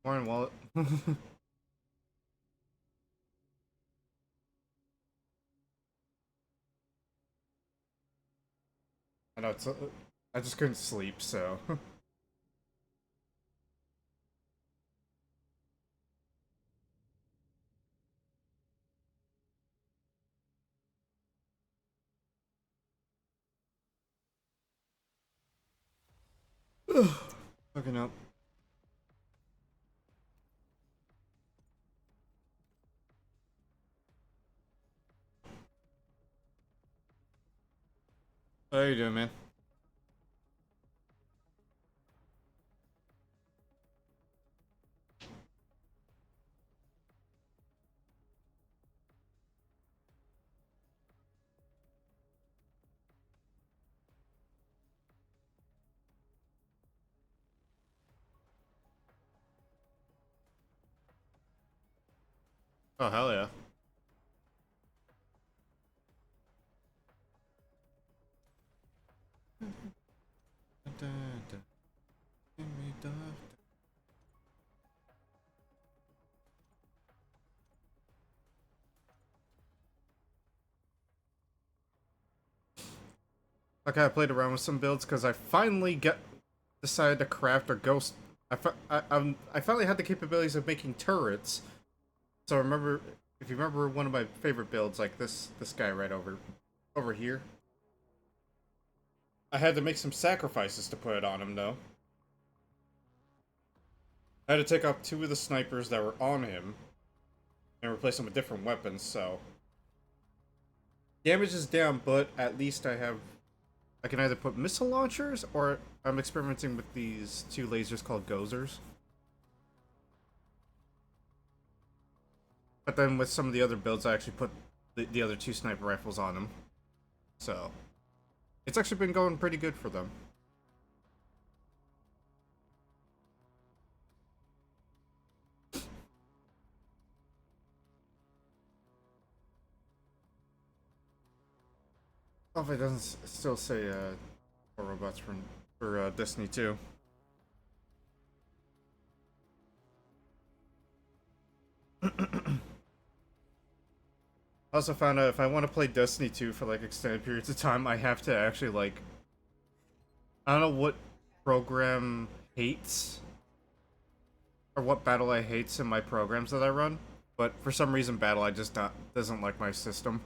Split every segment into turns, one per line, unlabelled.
Warren Wallet. I know it's. I just couldn't sleep, so. Fucking up. How you doing, man? Oh hell yeah. Okay, I played around with some builds because I finally decided to craft a ghost. I finally had the capabilities of making turrets. So remember, if you remember one of my favorite builds, like this guy right over here, I had to make some sacrifices to put it on him though. I had to take out two of the snipers that were on him and replace them with different weapons. So damage is down, but at least I can either put missile launchers or I'm experimenting with these two lasers called Gozers. But then with some of the other builds, I actually put the other two sniper rifles on them. So it's actually been going pretty good for them. Oh, if it doesn't still say for robots for Destiny 2. I also found out if I want to play Destiny 2 for like extended periods of time, I have to actually like I don't know what program hates or what battle I hates in my programs that I run, but for some reason battle I just doesn't like my system.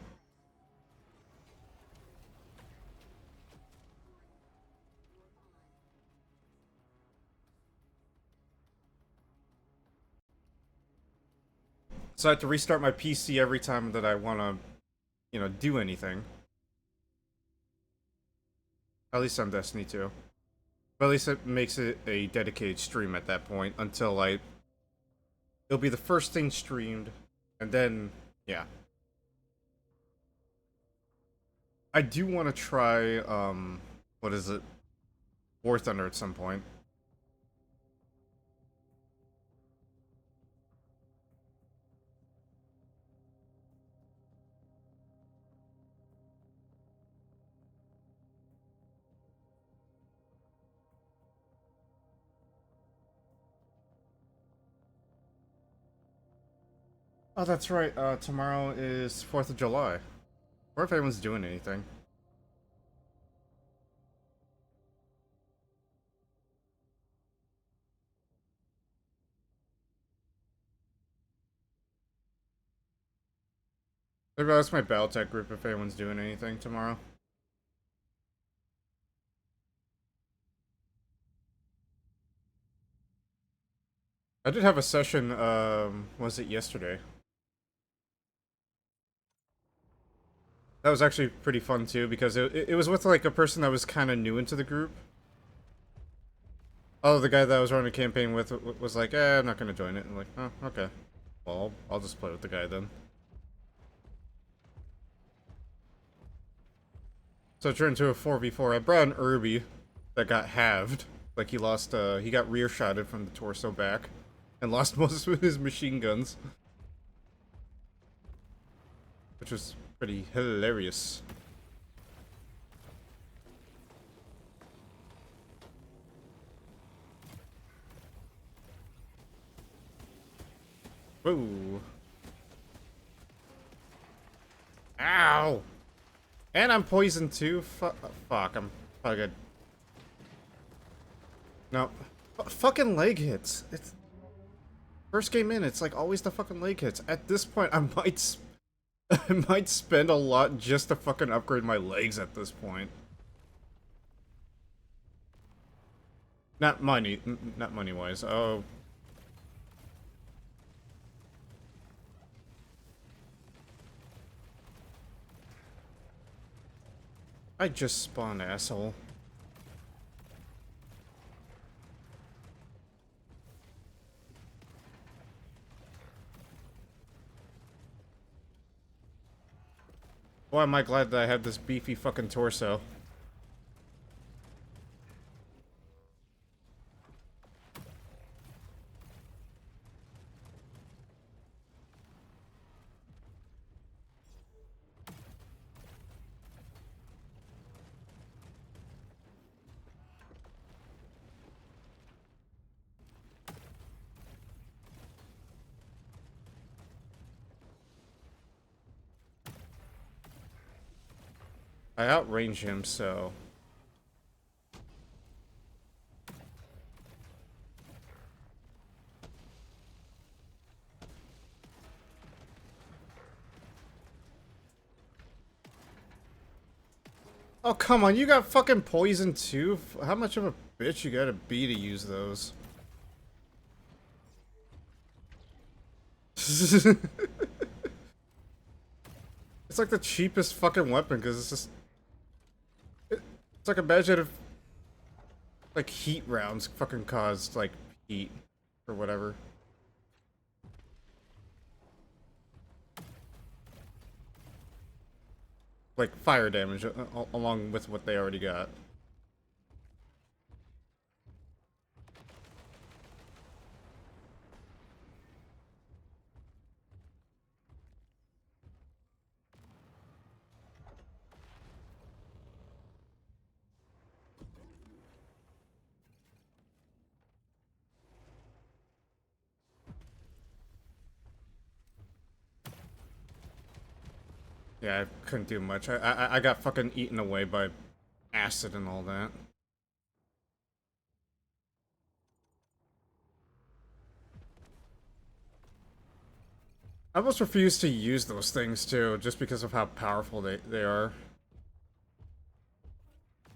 So I have to restart my PC every time that I want to, do anything. At least on Destiny 2. But at least it makes it a dedicated stream at that point until it'll be the first thing streamed, and then, yeah. I do want to try, what is it? War Thunder at some point. Oh, that's right. Tomorrow is 4th of July. Or if anyone's doing anything. Maybe I'll ask my Battletech group if anyone's doing anything tomorrow. I did have a session, was it yesterday? That was actually pretty fun too, because it was with like a person that was kind of new into the group. Oh, the guy that I was running a campaign with was like, I'm not gonna join it. And I'm like, oh, okay. Well, I'll just play with the guy then. So it turned into a 4v4. I brought an Irby that got halved, Like he got rear shotted from the torso back, and lost most of his machine guns, which was pretty hilarious. Whoa! Ow! And I'm poisoned too. Fuck! I'm probably good. No, fucking leg hits. It's first game in. It's like always the fucking leg hits. At this point, I might spend a lot just to fucking upgrade my legs at this point. Not money, not money-wise. Oh. I just spawned, asshole. Boy, am I glad that I have this beefy fucking torso. I outrange him, so... Oh, come on, you got fucking poison too? How much of a bitch you gotta be to use those? It's like the cheapest fucking weapon, because it's just... It's like, imagine if... Like, heat rounds fucking caused, like, heat. Or whatever. Like, fire damage, along with what they already got. Yeah, I couldn't do much. I got fucking eaten away by acid and all that. I almost refuse to use those things too, just because of how powerful they are.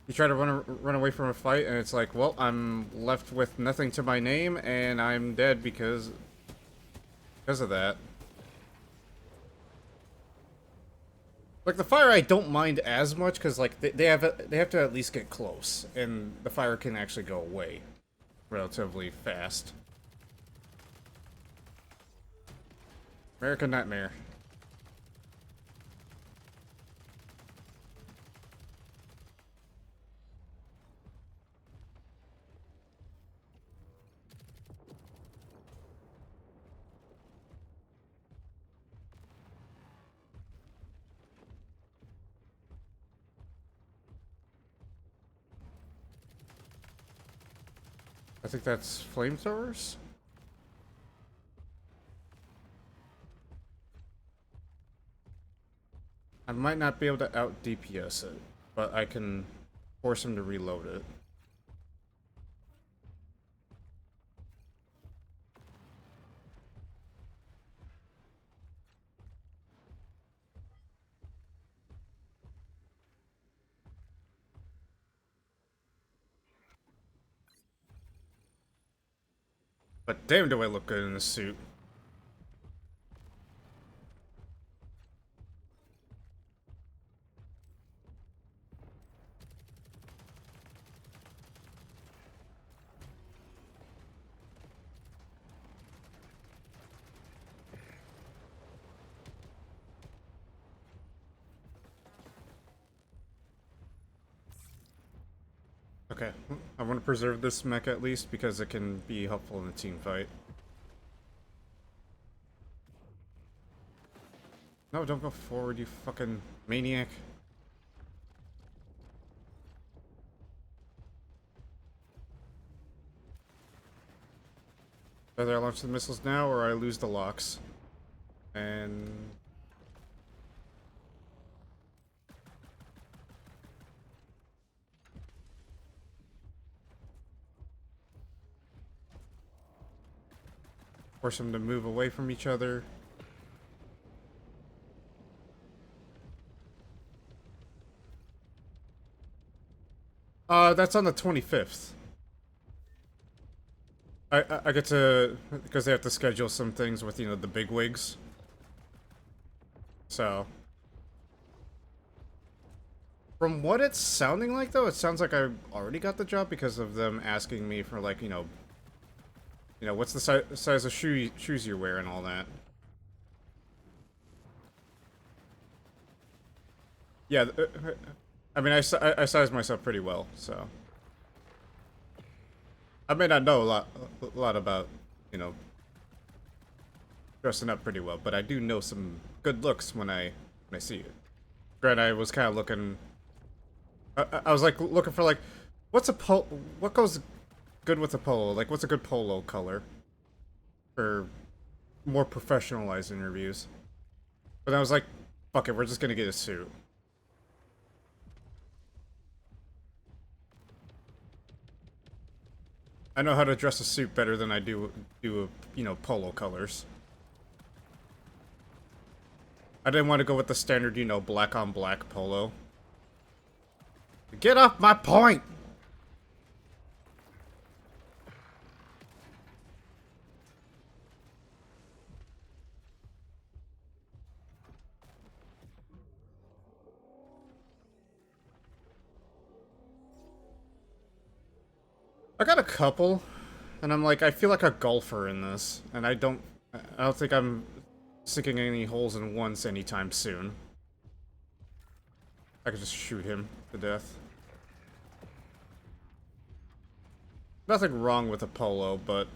You try to run away from a fight, and it's like, well, I'm left with nothing to my name, and I'm dead because of that. Like, the fire I don't mind as much, because, like, they have to at least get close, and the fire can actually go away relatively fast. American Nightmare. I think that's flamethrowers? I might not be able to out DPS it, but I can force him to reload it. But damn, do I look good in this suit. Okay, I want to preserve this mech at least because it can be helpful in a team fight. No, don't go forward, you fucking maniac. Either I launch the missiles now or I lose the locks. And... force them to move away from each other. That's on the 25th. I get to, because they have to schedule some things with, you know, the bigwigs. So. From what it's sounding like, though, it sounds like I already got the job because of them asking me for, like, you know, what's the size of shoes you wear and all that. Yeah, I mean, I size myself pretty well, so. I may not know a lot about, you know, dressing up pretty well, but I do know some good looks when I see it. Granted, I was kind of looking. I was like looking for like, what goes good with a polo? Like, what's a good polo color for more professionalized interviews? But I was like, fuck it, we're just gonna get a suit. I know how to dress a suit better than I do you know, polo colors. I didn't want to go with the standard, you know, black on black polo. Get off my point! I got a couple, and I'm like, I feel like a golfer in this, and I don't think I'm sinking any holes in once anytime soon. I could just shoot him to death. Nothing wrong with a polo, but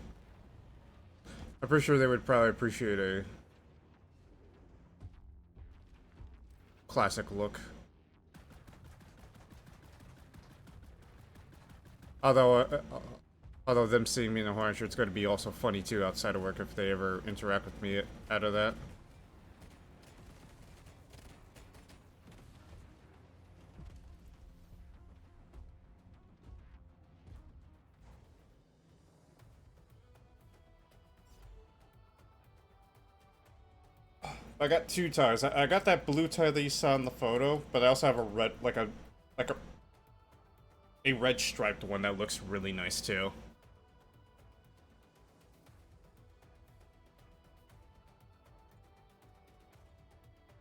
I'm pretty sure they would probably appreciate a classic look. Although them seeing me in a Hawaiian shirt, it's going to be also funny too outside of work if they ever interact with me out of that. I got two ties. I got that blue tie that you saw in the photo, but I also have a red, like a red striped one that looks really nice too.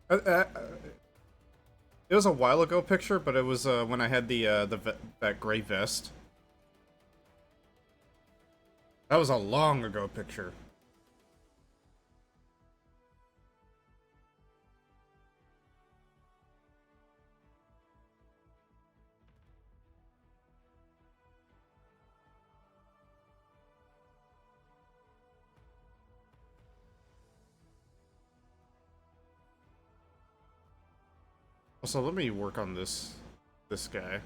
It was a while ago picture, but it was when I had that gray vest. That was a long ago picture. Also, let me work on this guy.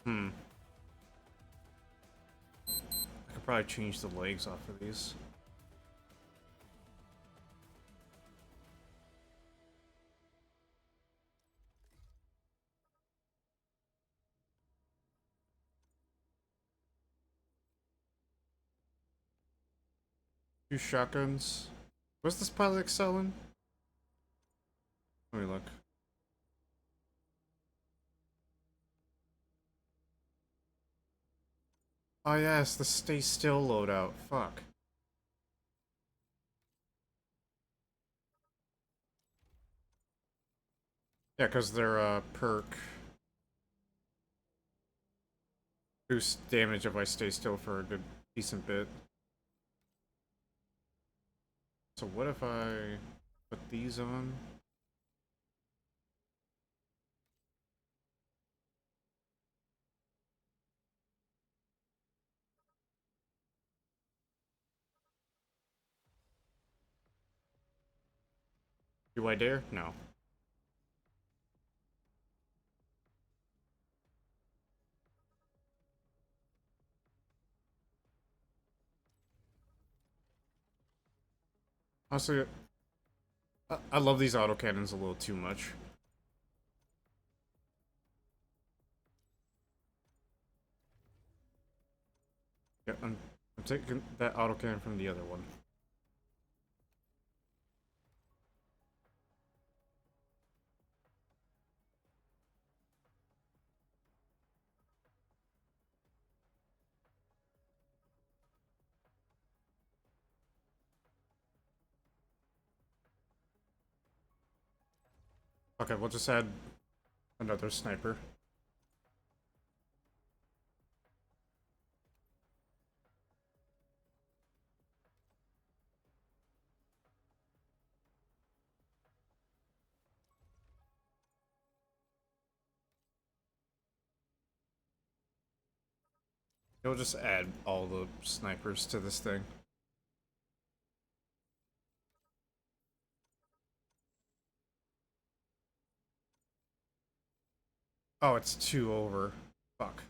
I could probably change the legs off of these. 2 shotguns. What's this pilot selling? Let me look. Oh yes, the stay still loadout. Fuck. Yeah, because their perk boosts damage if I stay still for a good decent bit. So what if I put these on? Do I dare? No. Honestly, I love these autocannons a little too much. Yeah, I'm taking that autocannon from the other one. Okay, we'll just add another sniper. We'll just add all the snipers to this thing. Oh, it's 2 over. Fuck.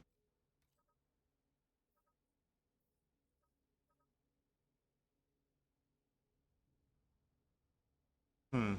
Hmm.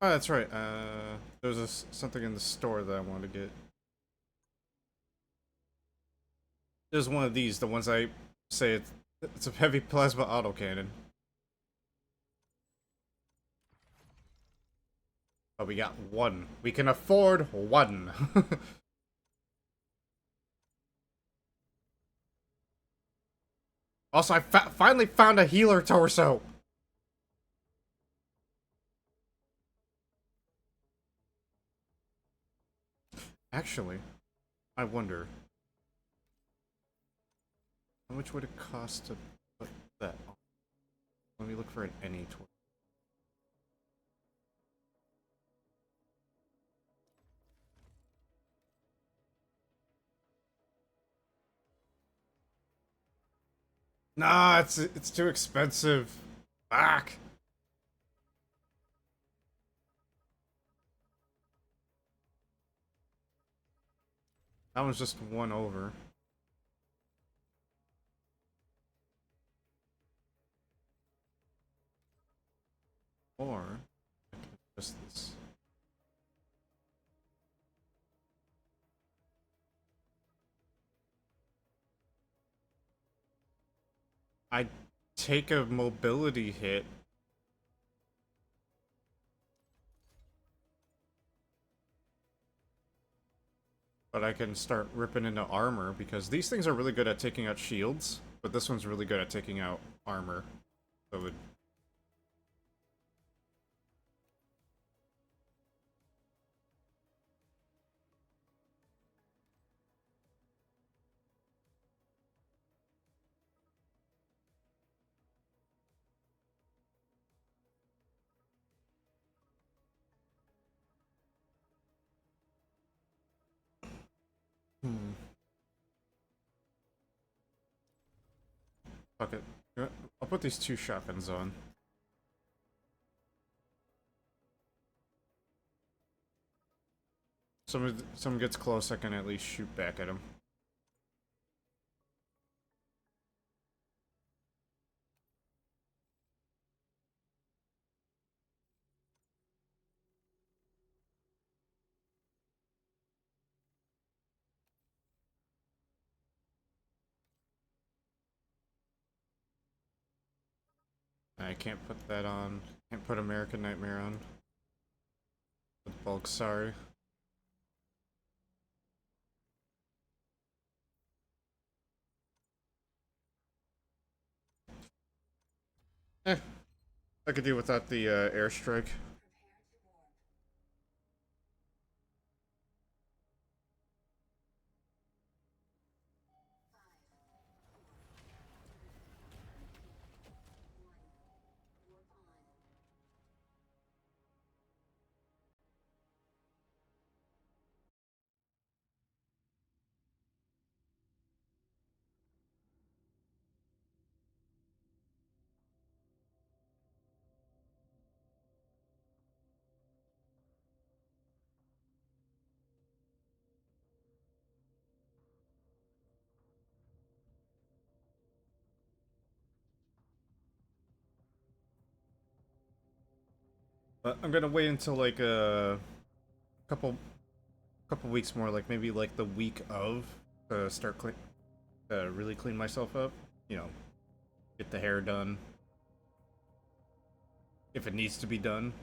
Oh, that's right. There was something in the store that I wanted to get. There's one of these, the ones I say it's a heavy plasma autocannon. Oh, we got one. We can afford one. Also, I finally found a healer torso. Actually, I wonder how much would it cost to put that on? Let me look for an any torso. Nah, it's too expensive. Fuck. That one's just 1 over. Or just this. I take a mobility hit. But I can start ripping into armor because these things are really good at taking out shields, but this one's really good at taking out armor. So it would. Hmm. Fuck it. You know what? I'll put these 2 shotguns on. Someone gets close, I can at least shoot back at him. I can't put that on. Can't put American Nightmare on. With bulk, sorry. Eh, I could do without the airstrike. But I'm gonna wait until like a couple weeks more, like maybe like the week of, to start really clean myself up. You know, get the hair done if it needs to be done.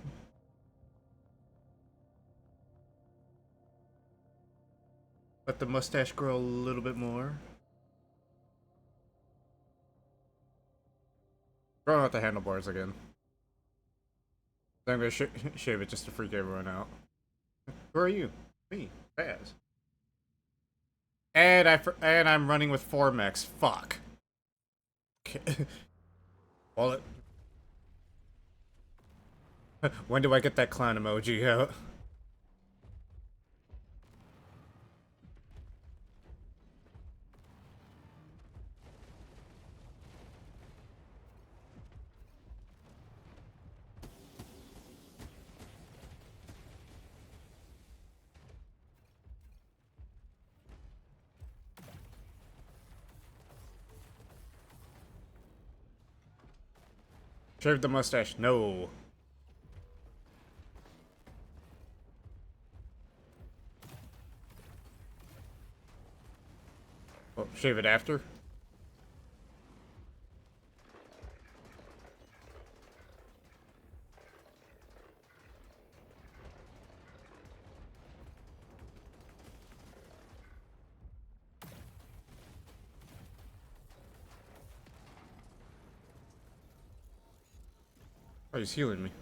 Let the mustache grow a little bit more. Growing out the handlebars again. Then I'm gonna shave it just to freak everyone out. Who are you? Me, Baz. And I'm running with 4max. Fuck. Okay. Well, when do I get that clown emoji out? Shave the mustache. No. Oh, shave it after? Oh, he's healing me.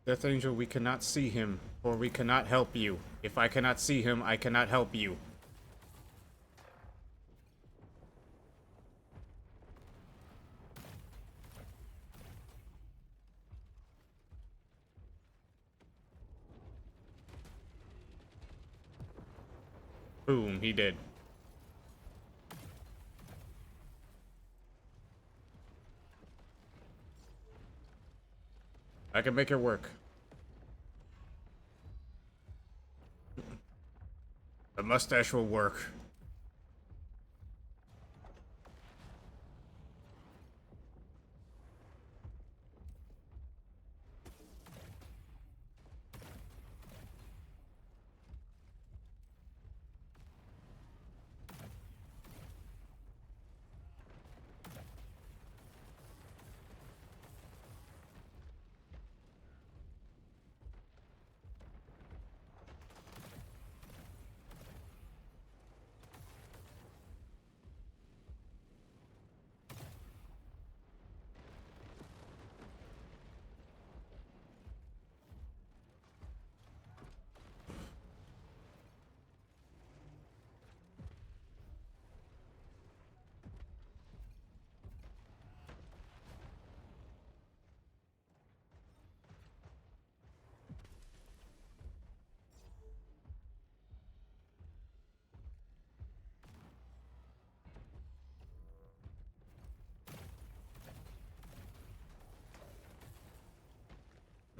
Death Angel, we cannot see him, or we cannot help you. If I cannot see him, I cannot help you. Boom, he did. I can make it work. The mustache will work.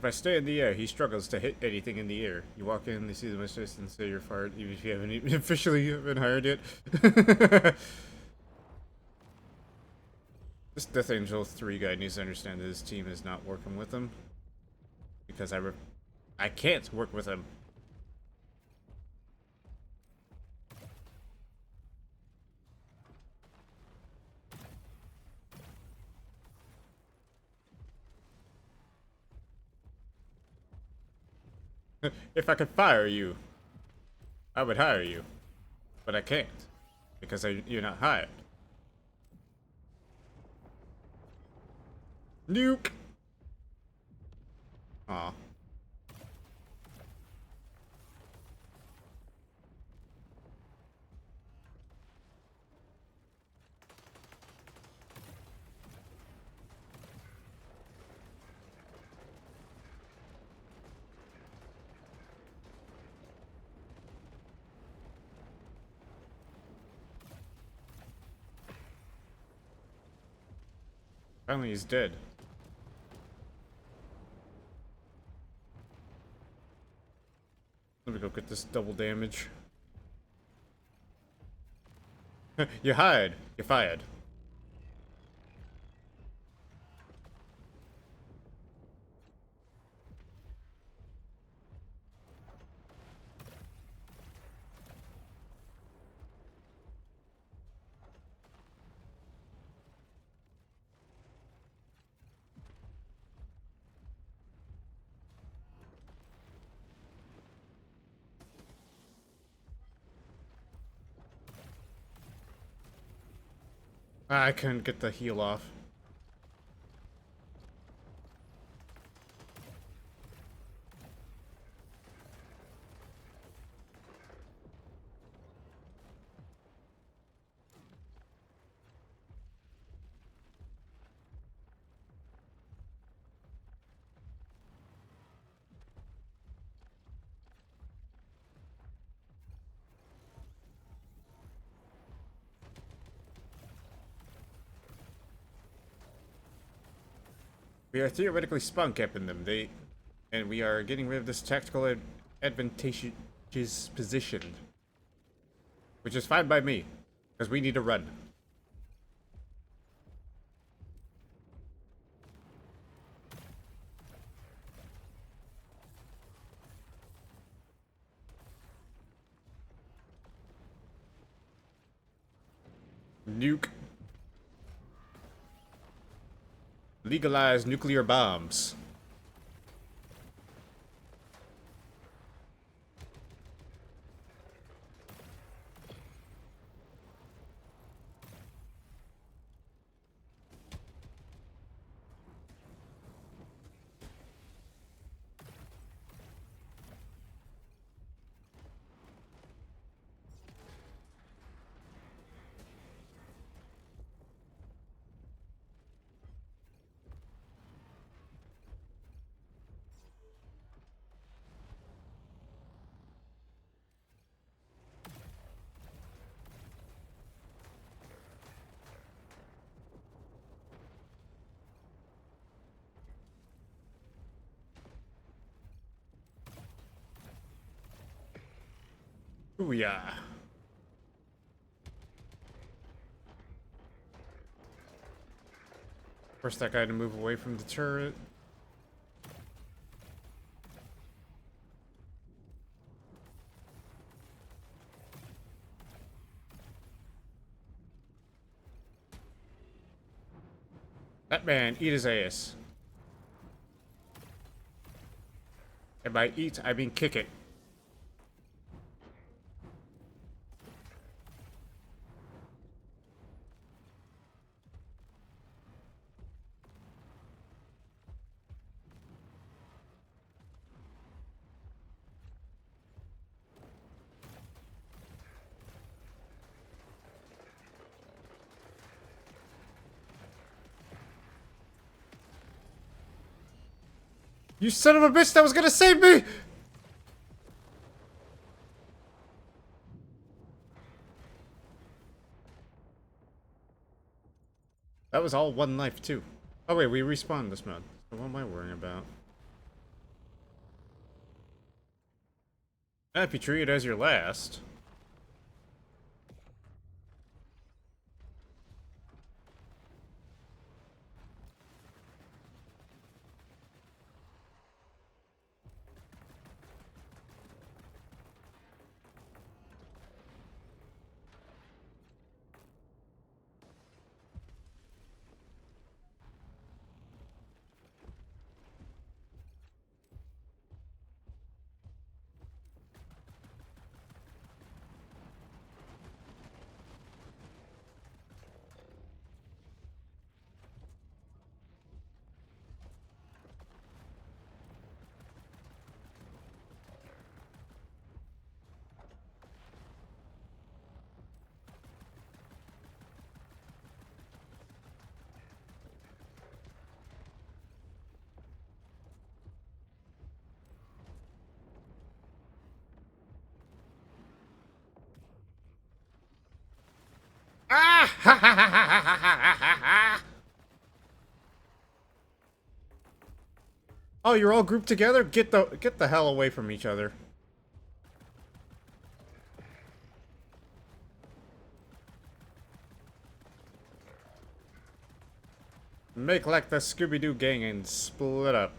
If I stay in the air, he struggles to hit anything in the air. You walk in, they see the mistress, and say you're fired, even if you haven't even officially been hired yet. This Death Angel 3 guy needs to understand that his team is not working with him. Because I can't work with him. If I could fire you, I would hire you. But I can't. Because you're not hired. Nuke! Aw. Finally, he's dead. Let me go get this double damage. You're hired. You're fired. I couldn't get the heal off. We are theoretically spawn capping them. And we are getting rid of this tactical advantageous position. Which is fine by me. Because we need to run. Nuke. Legalize nuclear bombs. Ooh, yeah. Force that guy to move away from the turret. That man, eat his ass. And by eat, I mean kick it. You son of a bitch, that was gonna save me! That was all one life, too. Oh wait, we respawned this mode. So what am I worrying about? If you treat it as your last. Ah! Oh, you're all grouped together? Get the hell away from each other. Make like the Scooby-Doo gang and split up.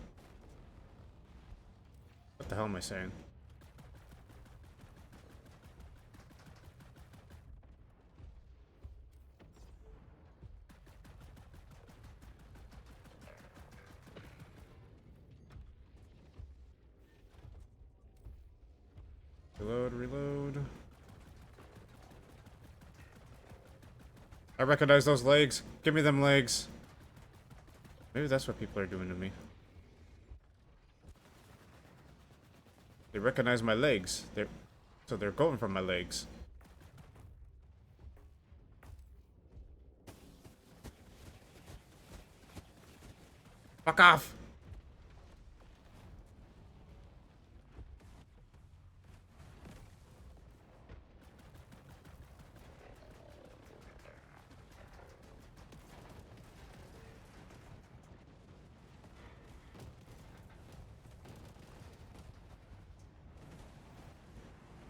What the hell am I saying? Reload, reload. I recognize those legs. Give me them legs. Maybe that's what people are doing to me. They recognize my legs. So they're going for my legs. Fuck off!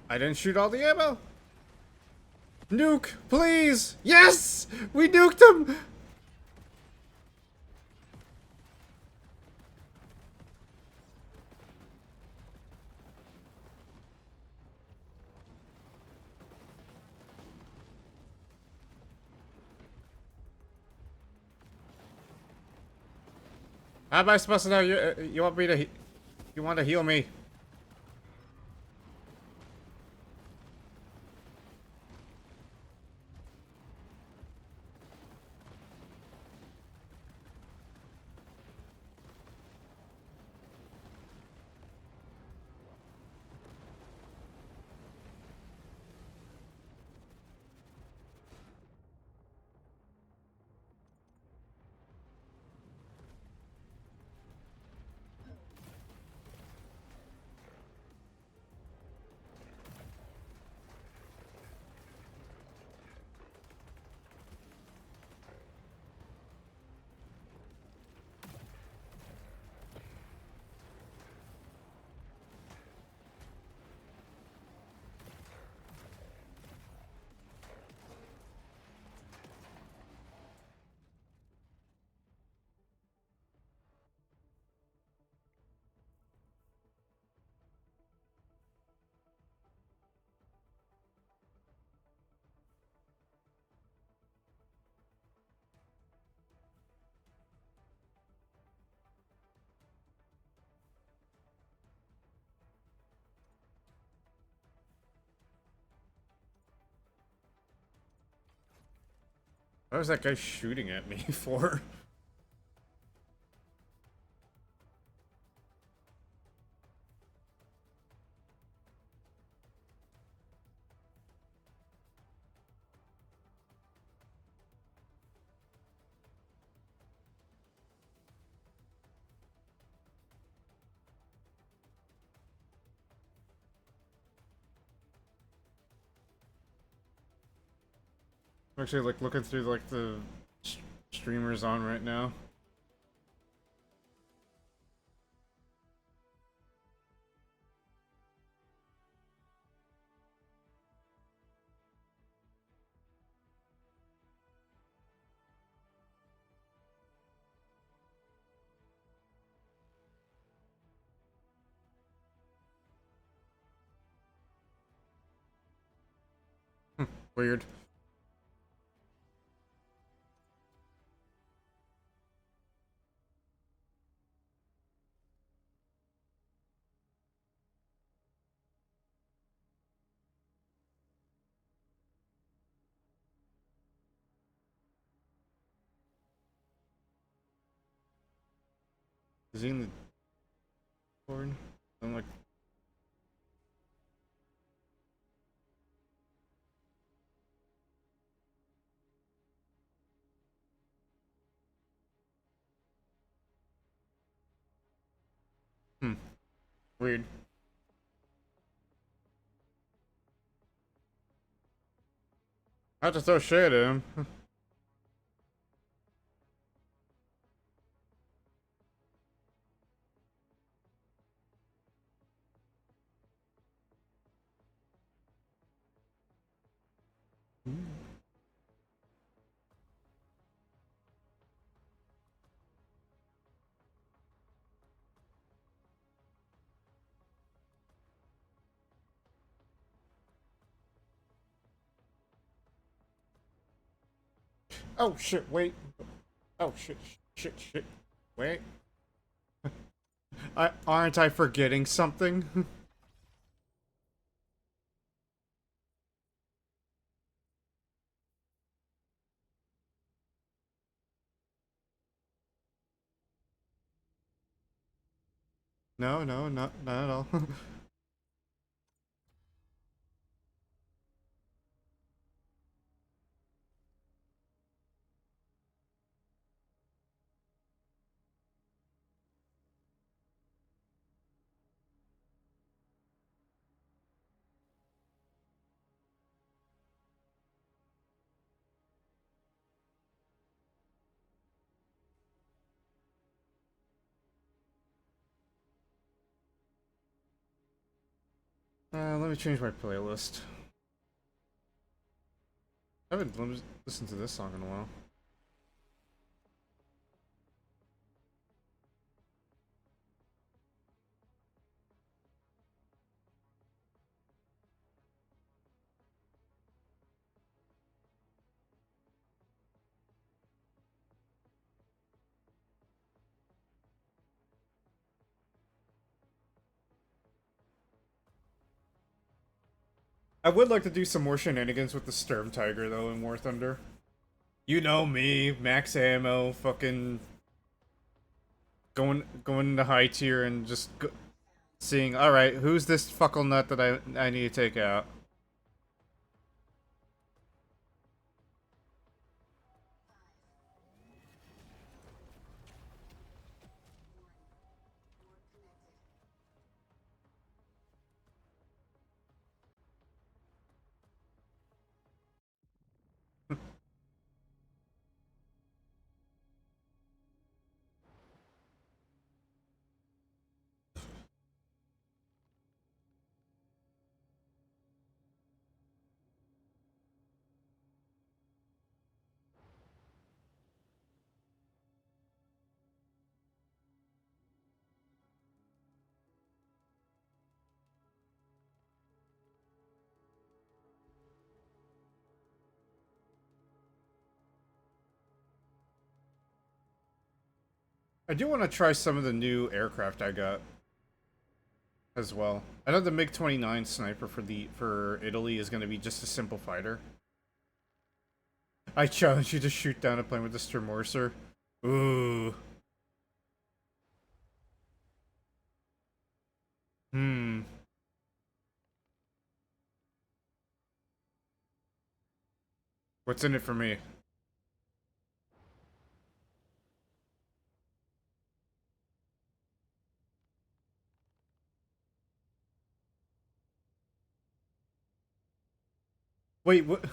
I didn't shoot all the ammo! Nuke, please! Yes! We nuked him! How am I supposed to know you want me to you want to heal me? What was that guy shooting at me for? I'm actually like looking through like the streamers on right now. Weird. Is he in the Discord? I'm like, hmm, weird. I have to throw shade at him. Oh shit, wait. Oh shit, shit. Wait. Aren't I forgetting something? No, no, not at all. Let me change my playlist. I haven't listened to this song in a while. I would like to do some more shenanigans with the Sturm Tiger though in War Thunder. You know me, max ammo, fucking going into high tier and just seeing, all right, who's this fuckle nut that I need to take out? I do want to try some of the new aircraft I got as well. I know the MiG-29 sniper for Italy is going to be just a simple fighter. I challenge you to shoot down a plane with the Sturmorser. Ooh. Hmm. What's in it for me? Wait, what?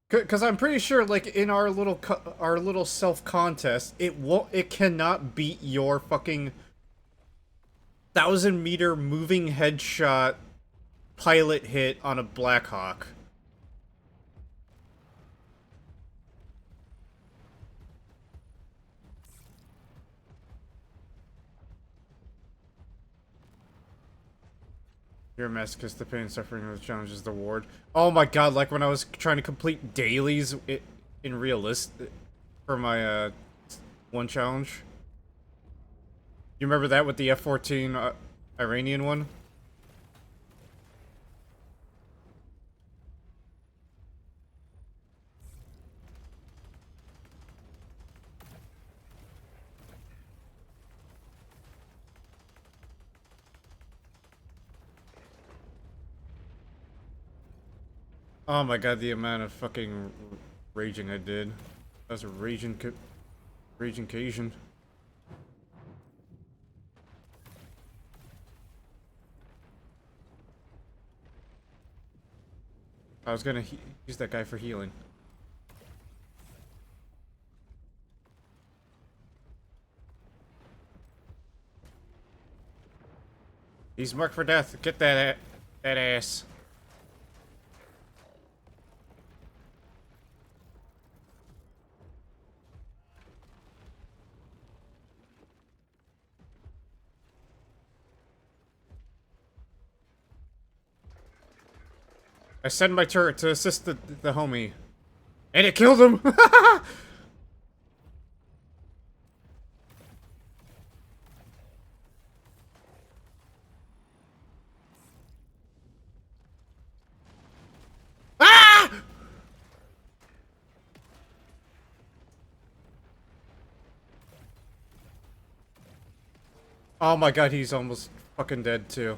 Because I'm pretty sure, like in our little self contest, it cannot beat your fucking 1,000-meter moving headshot pilot hit on a Blackhawk. You're a masochist. The pain and suffering of the challenge is the reward. Oh my god, like when I was trying to complete dailies in realist for my one challenge. You remember that with the F-14 Iranian one? Oh my god, the amount of fucking raging I did. That was a raging Cajun. I was gonna use that guy for healing. He's marked for death. Get that ass. I send my turret to assist the homie. And it killed him! Ah! Oh my god, he's almost fucking dead too.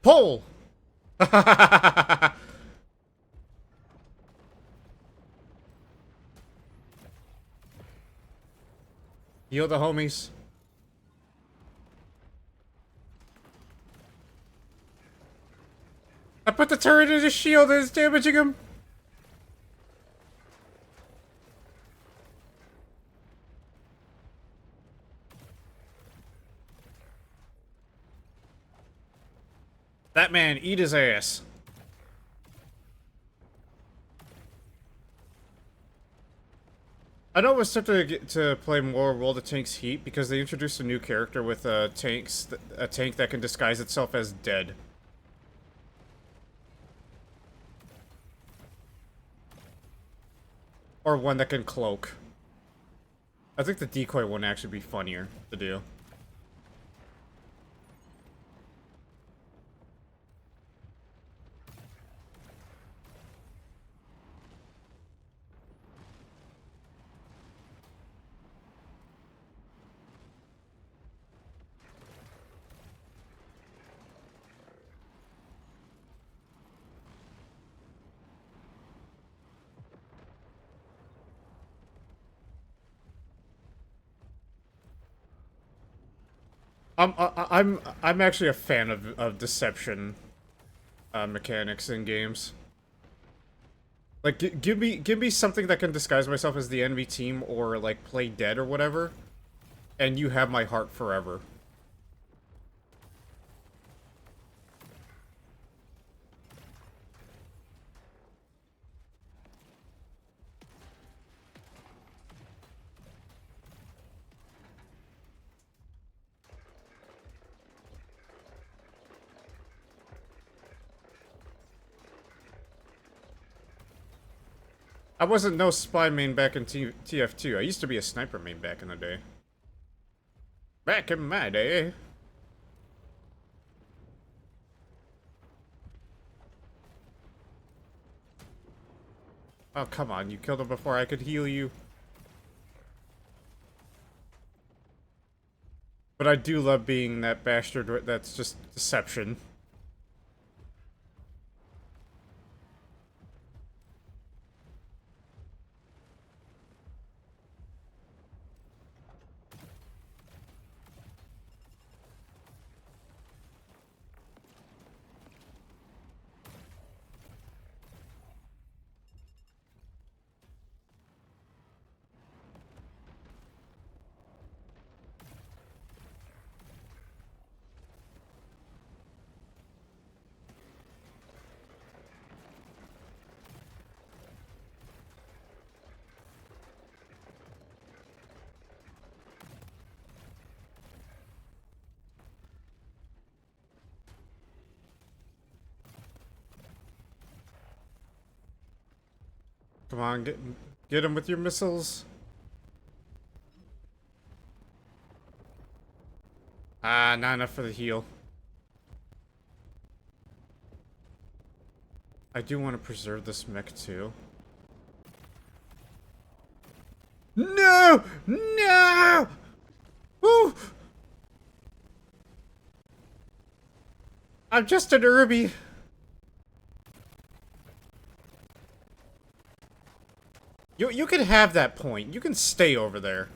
Pull! Heal the homies. I put the turret in his shield and it's damaging him. That man, eat his ass. I know we're starting to get to play more World of Tanks Heat because they introduced a new character with tanks, a tank that can disguise itself as dead. Or one that can cloak. I think the decoy one actually be funnier to do. I'm actually a fan of deception mechanics in games. Like, give me something that can disguise myself as the enemy team or like play dead or whatever, and you have my heart forever. I wasn't no spy main back in TF2. I used to be a sniper main back in the day. Back in my day. Oh, come on. You killed him before I could heal you. But I do love being that bastard that's just deception. Come on, get him with your missiles. Ah, not enough for the heal. I do want to preserve this mech too. No! No! Woo! I'm just an Irby. You can have that point. You can stay over there.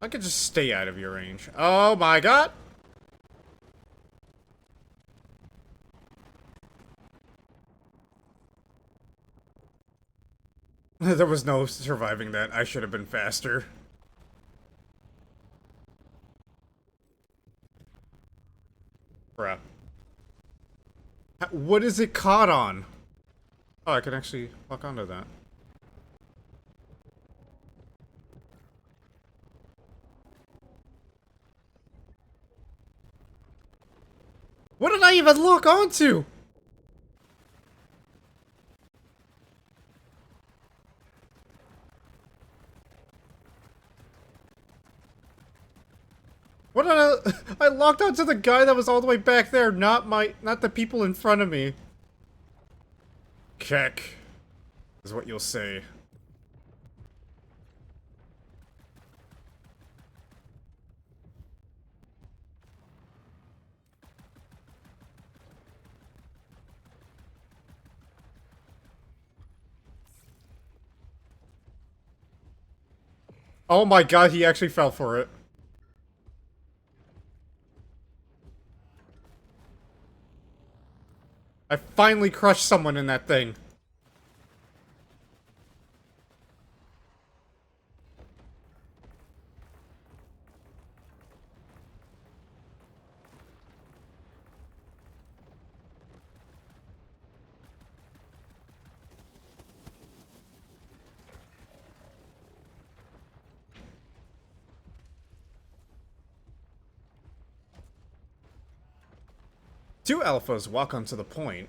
I could just stay out of your range. Oh my god! There was no surviving that. I should have been faster. Bruh. What is it caught on? Oh, I can actually lock onto that. What did I even lock onto? What did I locked onto the guy that was all the way back there, not the people in front of me. Keck is what you'll say. Oh my god, he actually fell for it. I finally crushed someone in that thing. Two alphas walk onto the point.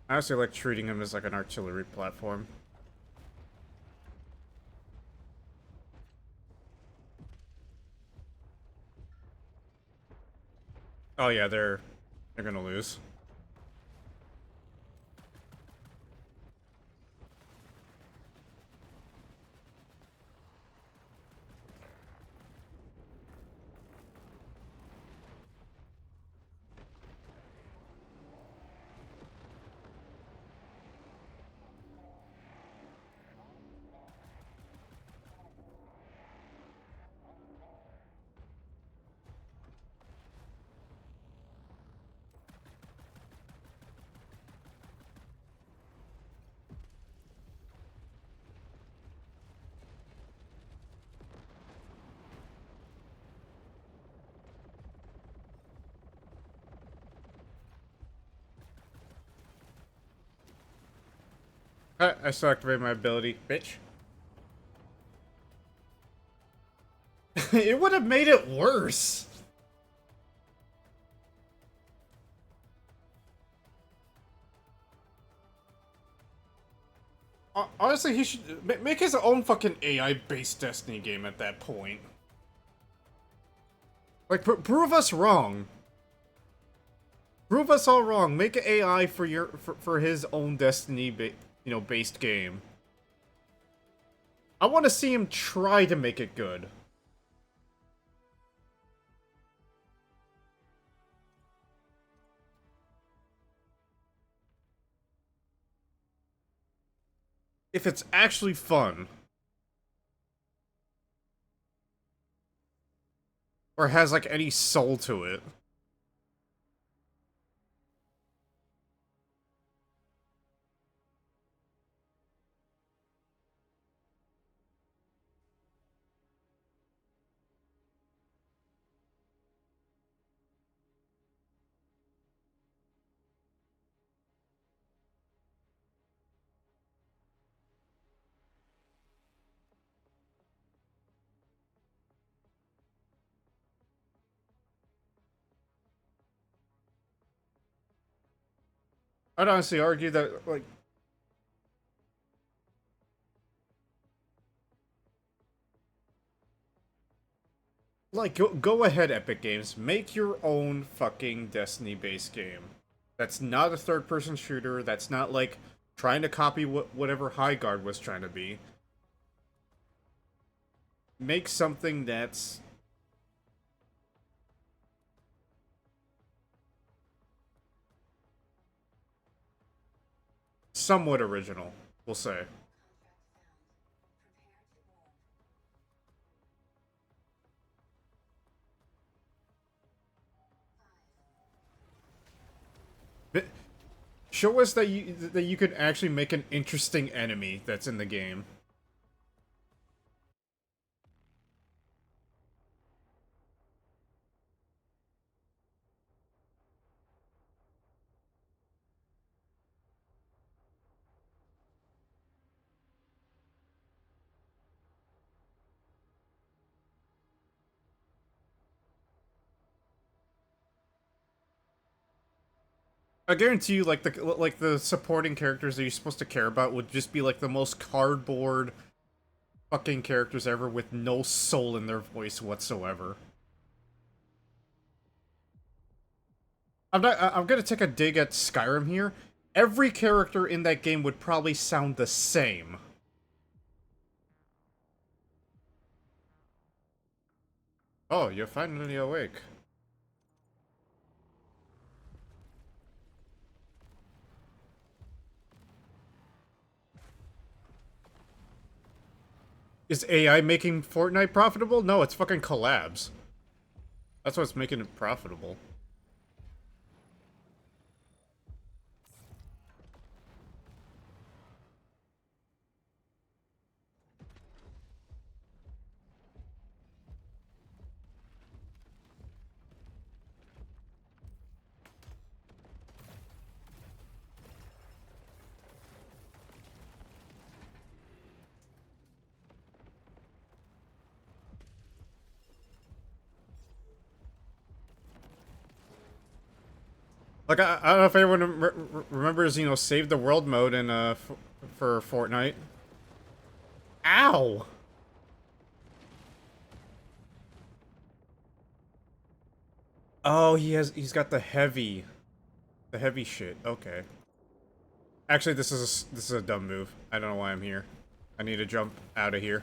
I also like treating him as like an artillery platform. Oh yeah, they're gonna lose. I still activate my ability, bitch. It would have made it worse. Honestly, he should make his own fucking AI-based Destiny game at that point. Like, prove us wrong. Prove us all wrong. Make an AI for his own Destiny, based game. I want to see him try to make it good. If it's actually fun. Or has, like, any soul to it. I'd honestly argue that, go ahead, Epic Games. Make your own fucking Destiny-based game. That's not a third-person shooter. That's not, like, trying to copy whatever Highguard was trying to be. Make something that's somewhat original, we'll say. But show us that you could actually make an interesting enemy that's in the game. I guarantee you, like the supporting characters that you're supposed to care about would just be like the most cardboard fucking characters ever with no soul in their voice whatsoever. I'm gonna take a dig at Skyrim here. Every character in that game would probably sound the same. Oh, you're finally awake. Is AI making Fortnite profitable? No, it's fucking collabs. That's what's making it profitable. Like, I don't know if anyone remembers, you know, Save the World mode in, for Fortnite. Ow! Oh, he's got the heavy shit. Okay. Actually, this is a dumb move. I don't know why I'm here. I need to jump out of here.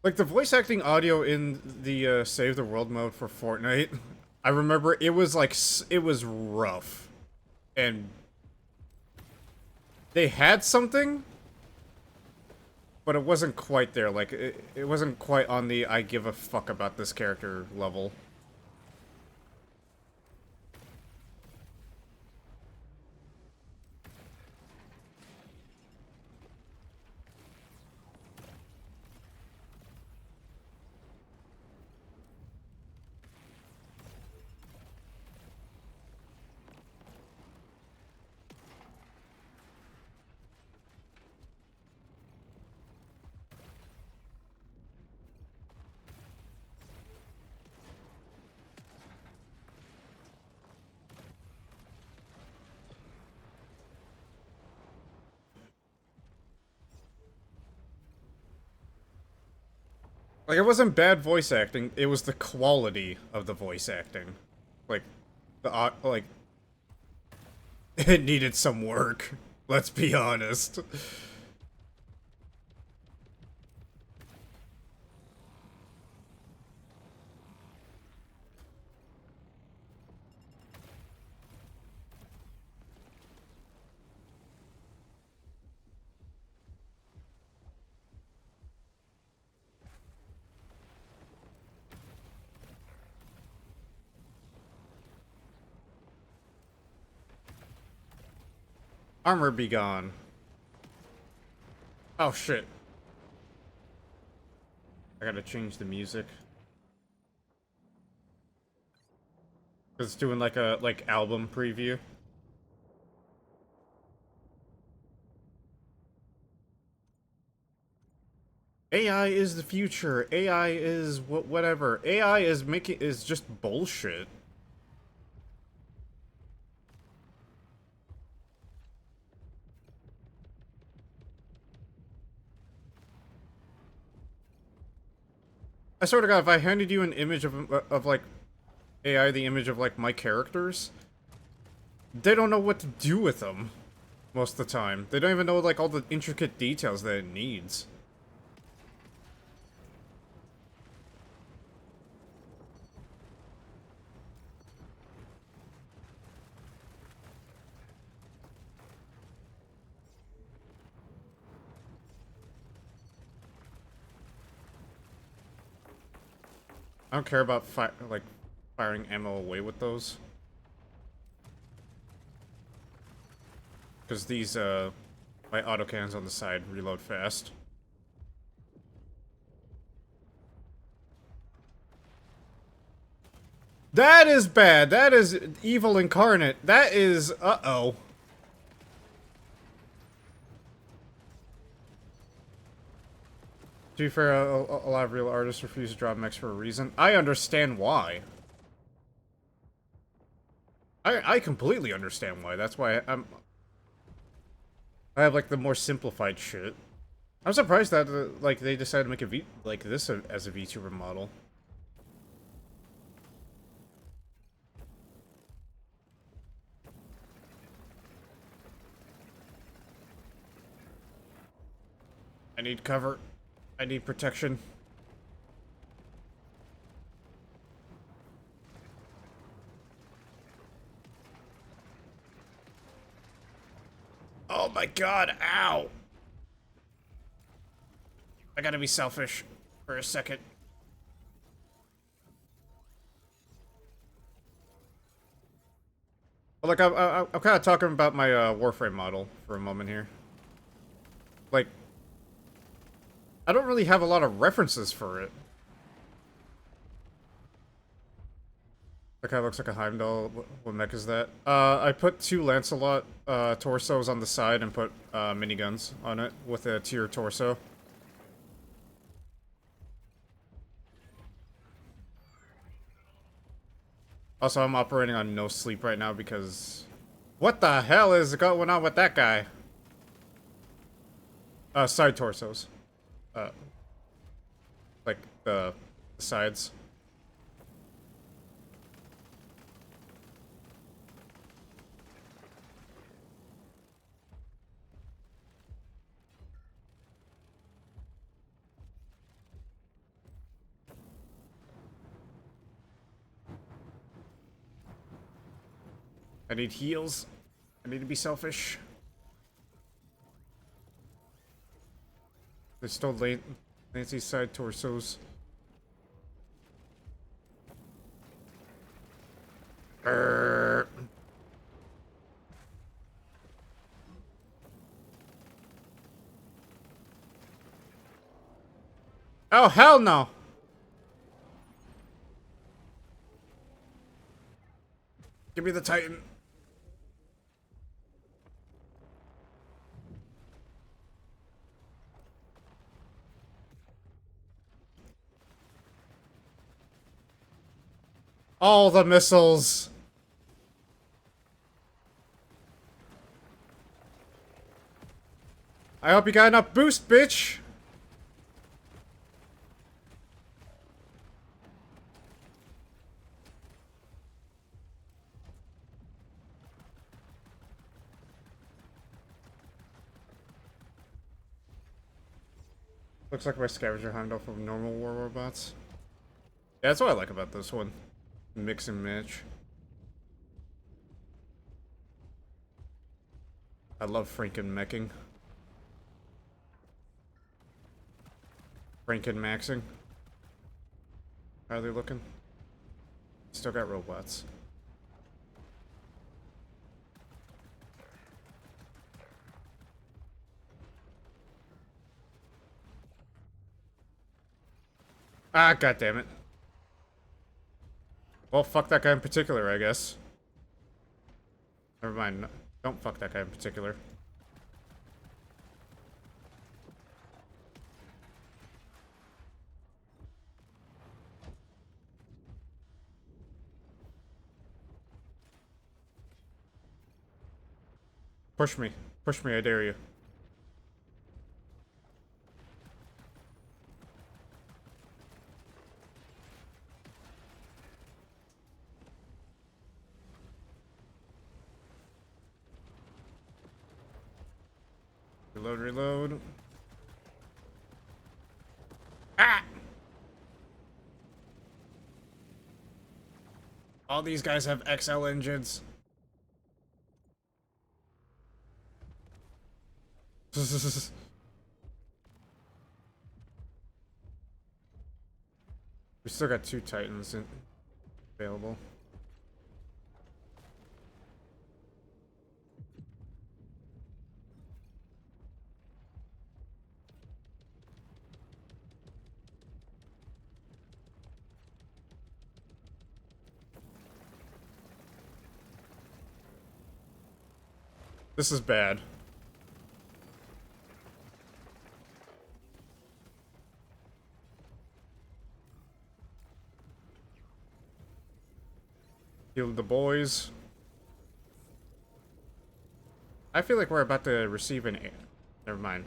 Like, the voice acting audio in the, Save the World mode for Fortnite, I remember it was, like, it was rough. And they had something, but it wasn't quite there. Like, it wasn't quite on the I give a fuck about this character level. Like, it wasn't bad voice acting, it was the quality of the voice acting. Like, like, it needed some work. Let's be honest. Armor be gone. Oh shit. I gotta change the music. It's doing like a album preview. AI is the future. AI is whatever. AI is just bullshit. I swear to God, if I handed you an image of like AI, the image of like my characters, they don't know what to do with them most of the time. They don't even know like all the intricate details that it needs. I don't care about firing ammo away with those. Because these, my autocannons on the side reload fast. That is bad! That is evil incarnate! That is... uh-oh. To be fair, a lot of real artists refuse to draw mechs for a reason. I understand why. I completely understand why. That's why I have, like, the more simplified shit. I'm surprised that, like, they decided to make a like, this as a VTuber model. I need cover. I need protection. Oh my god, ow! I gotta be selfish for a second. Well, like, I'm kind of talking about my Warframe model for a moment here. Like, I don't really have a lot of references for it. That kind of looks like a Heimdall. What mech is that? I put 2 Lancelot torsos on the side and put miniguns on it with a tier torso. Also, I'm operating on no sleep right now because... What the hell is going on with that guy? Side torsos. Like the sides. I need heals. I need to be selfish. There's still Nancy's side torsos. Oh, hell no! Give me the Titan. All the missiles. I hope you got enough boost, bitch. Looks like my scavenger Heimdall from normal war robots. Yeah, that's what I like about this one. Mix and match. I love Franken meching. Franken maxing. How are they looking? Still got robots. Ah, goddammit. Well, fuck that guy in particular, I guess. Never mind. Don't fuck that guy in particular. Push me. Push me, I dare you. Reload, reload. Ah! All these guys have XL engines. We still got 2 Titans available. This is bad. Heal the boys. I feel like we're about to receive an... Never mind.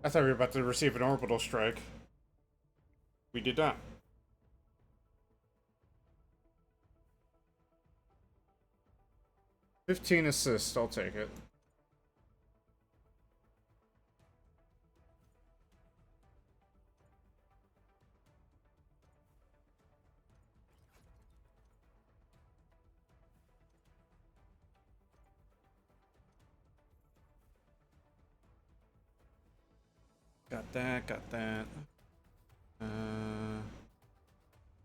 I thought we were about to receive an orbital strike. We did not. 15 assists, I'll take it. Got that, got that.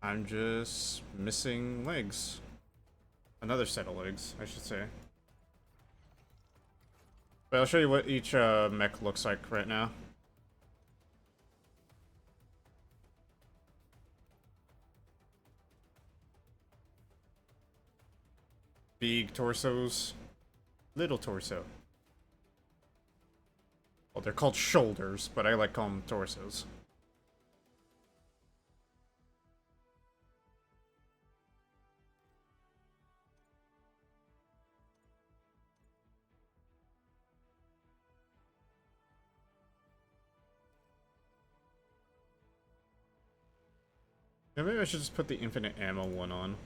I'm just missing legs. Another set of legs, I should say. But I'll show you what each mech looks like right now. Big torsos, little torso. Well, they're called shoulders, but I like calling them torsos. Yeah, maybe I should just put the infinite ammo one on.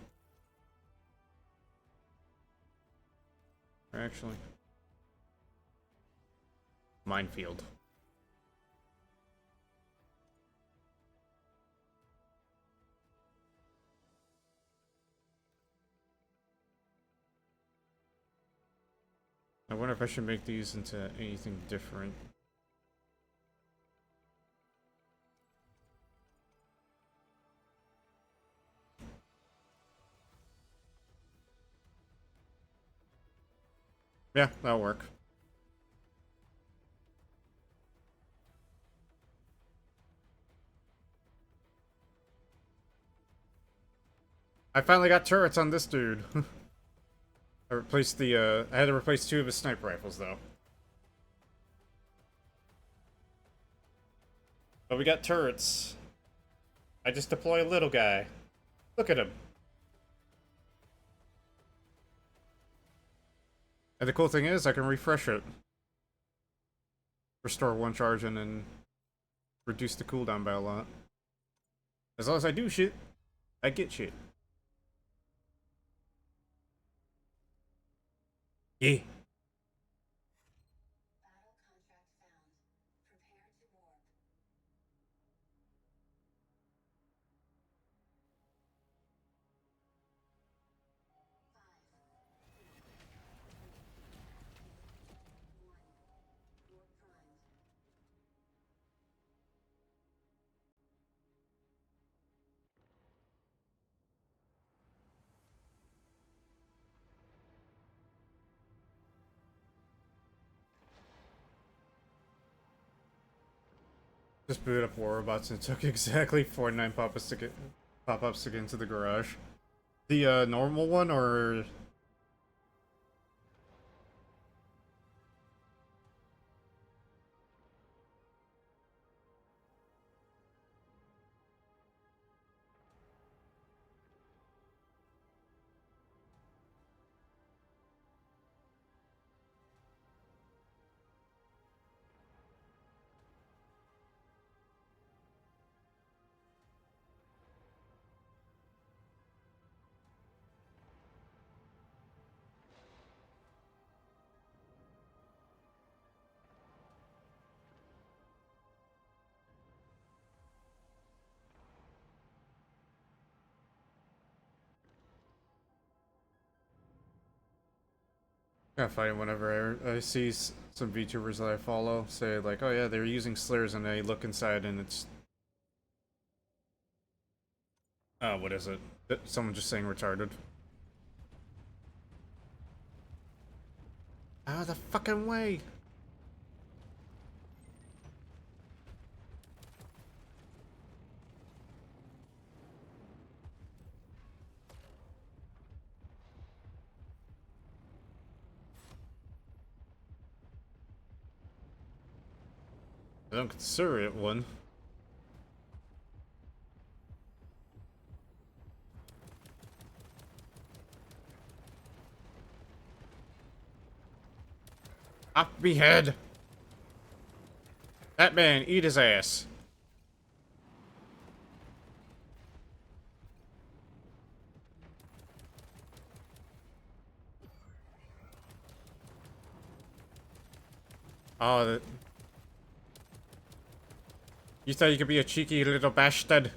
Or actually... Minefield. I wonder if I should make these into anything different. Yeah, that'll work. I finally got turrets on this dude. I replaced the, I had to replace 2 of his sniper rifles, though. But we got turrets. I just deploy a little guy. Look at him. And the cool thing is, I can refresh it. Restore 1 charge and then reduce the cooldown by a lot. As long as I do shit, I get shit. Yeah. Just booted up War Robots and it took exactly 49 pop-ups to get into the garage. The normal one or yeah, funny whenever I see some VTubers that I follow say like, oh yeah, they're using slurs, and I look inside and it's what is it? Someone just saying retarded. Out of the fucking way! I don't consider it one. Off me head! That man, eat his ass. Oh, you thought you could be a cheeky little bastard?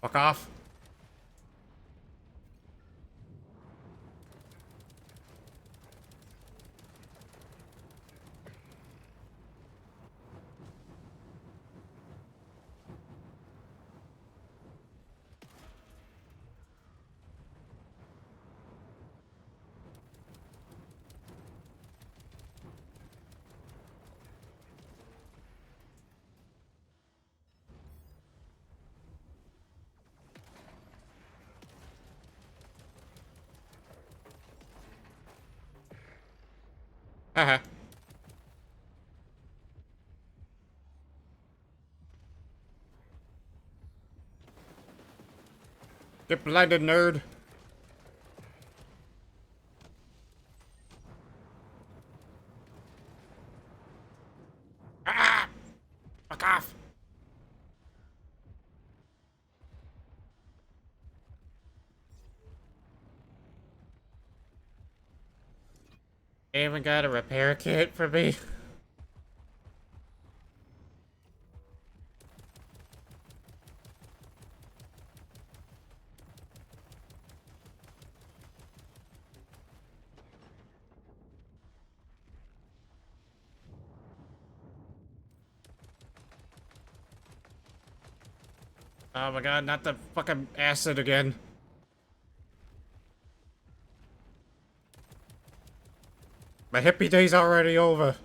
Fuck off. Haha. Get blinded, nerd. Ah! Fuck off. You even got a repair kit for me? Oh my god, not the fucking acid again. My hippie day's already over.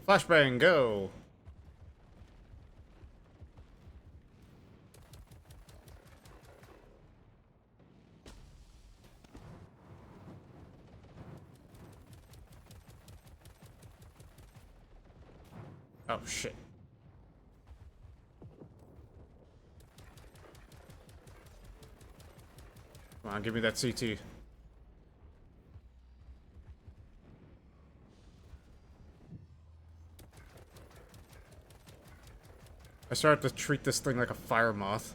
Flashbang, go. Oh, shit. Come on, give me that CT. I started to treat this thing like a fire moth.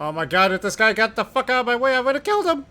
Oh my god, if this guy got the fuck out of my way, I would have killed him!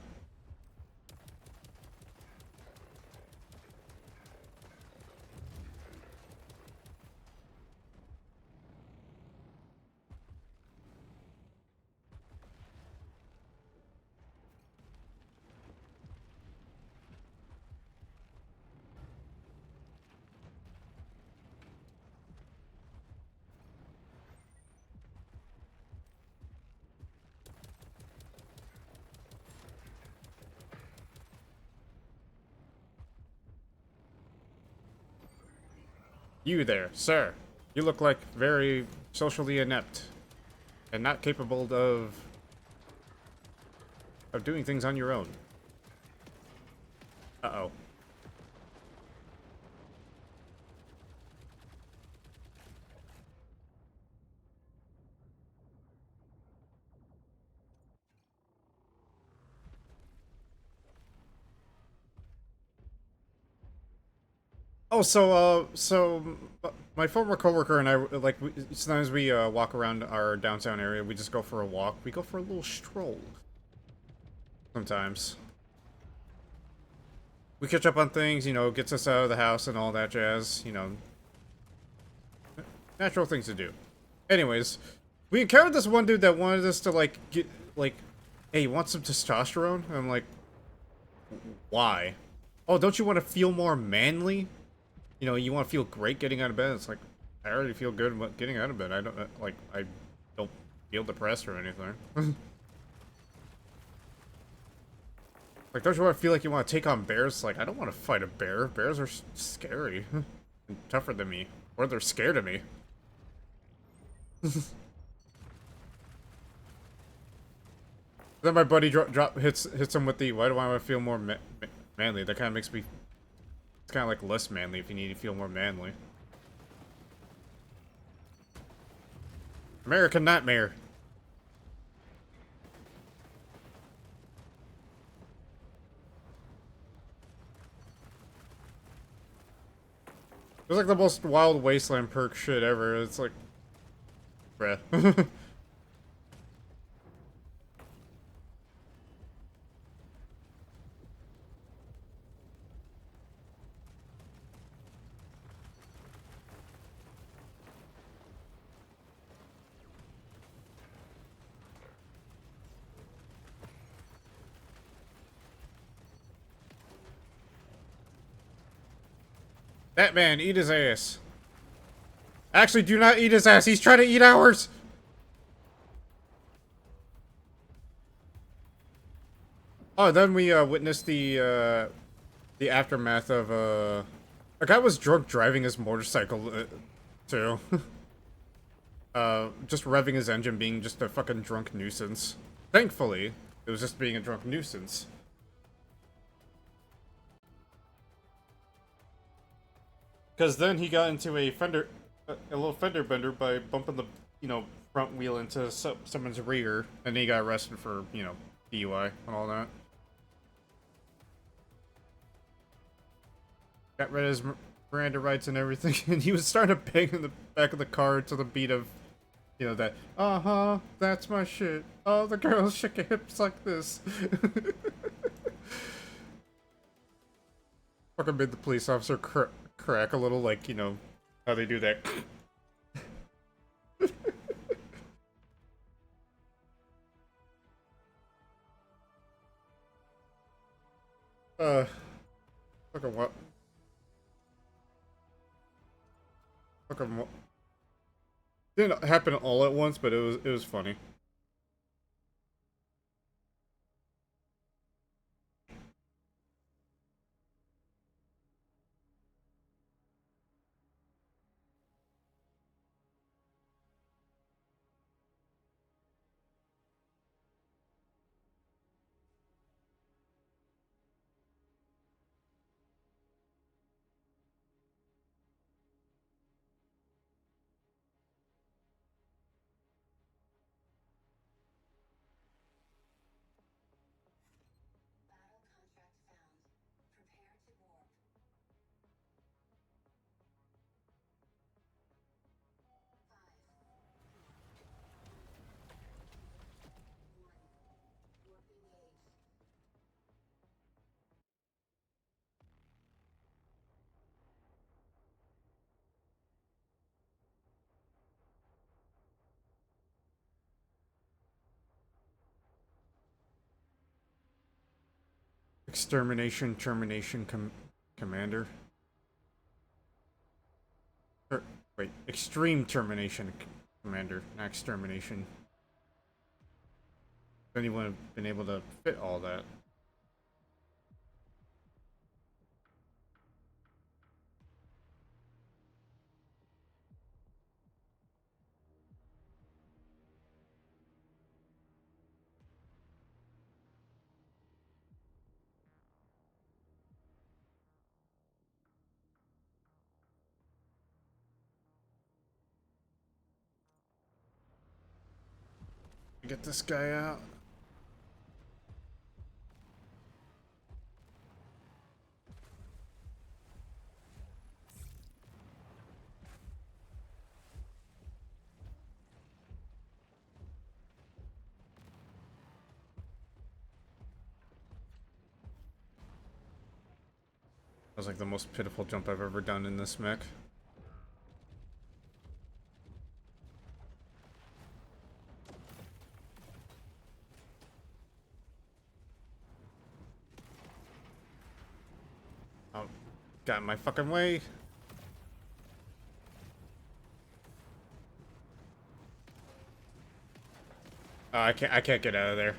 You there, sir. You look like very socially inept. And not capable of doing things on your own. Uh-oh. Oh, my former coworker and I, like, sometimes we walk around our downtown area. We just go for a walk. We go for a little stroll. Sometimes. We catch up on things, you know, gets us out of the house and all that jazz, you know. Natural things to do. Anyways, we encountered this one dude that wanted us to, like, get, like, hey, you want some testosterone? And I'm like, why? Oh, don't you want to feel more manly? You know, you want to feel great getting out of bed. It's like, I already feel good about getting out of bed. I don't, like, I don't feel depressed or anything. Like, don't you want to feel like you want to take on bears? Like, I don't want to fight a bear. Bears are scary. And tougher than me. Or they're scared of me. Then my buddy hits him with the, why do I want to feel more manly? That kind of makes me, it's kind of like less manly if you need to feel more manly. American Nightmare. It was like the most Wild Wasteland perk shit ever. It's like, bruh. That man, eat his ass. Actually, do not eat his ass. He's trying to eat ours. Oh, then we witnessed the aftermath of a guy was drunk driving his motorcycle too. Just revving his engine, being just a fucking drunk nuisance. Thankfully, it was just being a drunk nuisance. Because then he got into a little fender bender by bumping the, you know, front wheel into someone's rear, and then he got arrested for, you know, DUI and all that. Got rid of his Miranda rights and everything, and he was starting to bang in the back of the car to the beat of, you know, that, uh-huh, that's my shit. Oh, the girls shake her hips like this. Fucking made the police officer crack a little, like, you know, how they do that. Fucking what? Fucking what? Didn't happen all at once, but it was funny. Extermination, termination, commander. Wait, extreme termination, commander, not extermination. Has anyone been able to fit all that? Get this guy out. That was like the most pitiful jump I've ever done in this mech. Oh, got in my fucking way. Oh, I can't get out of there.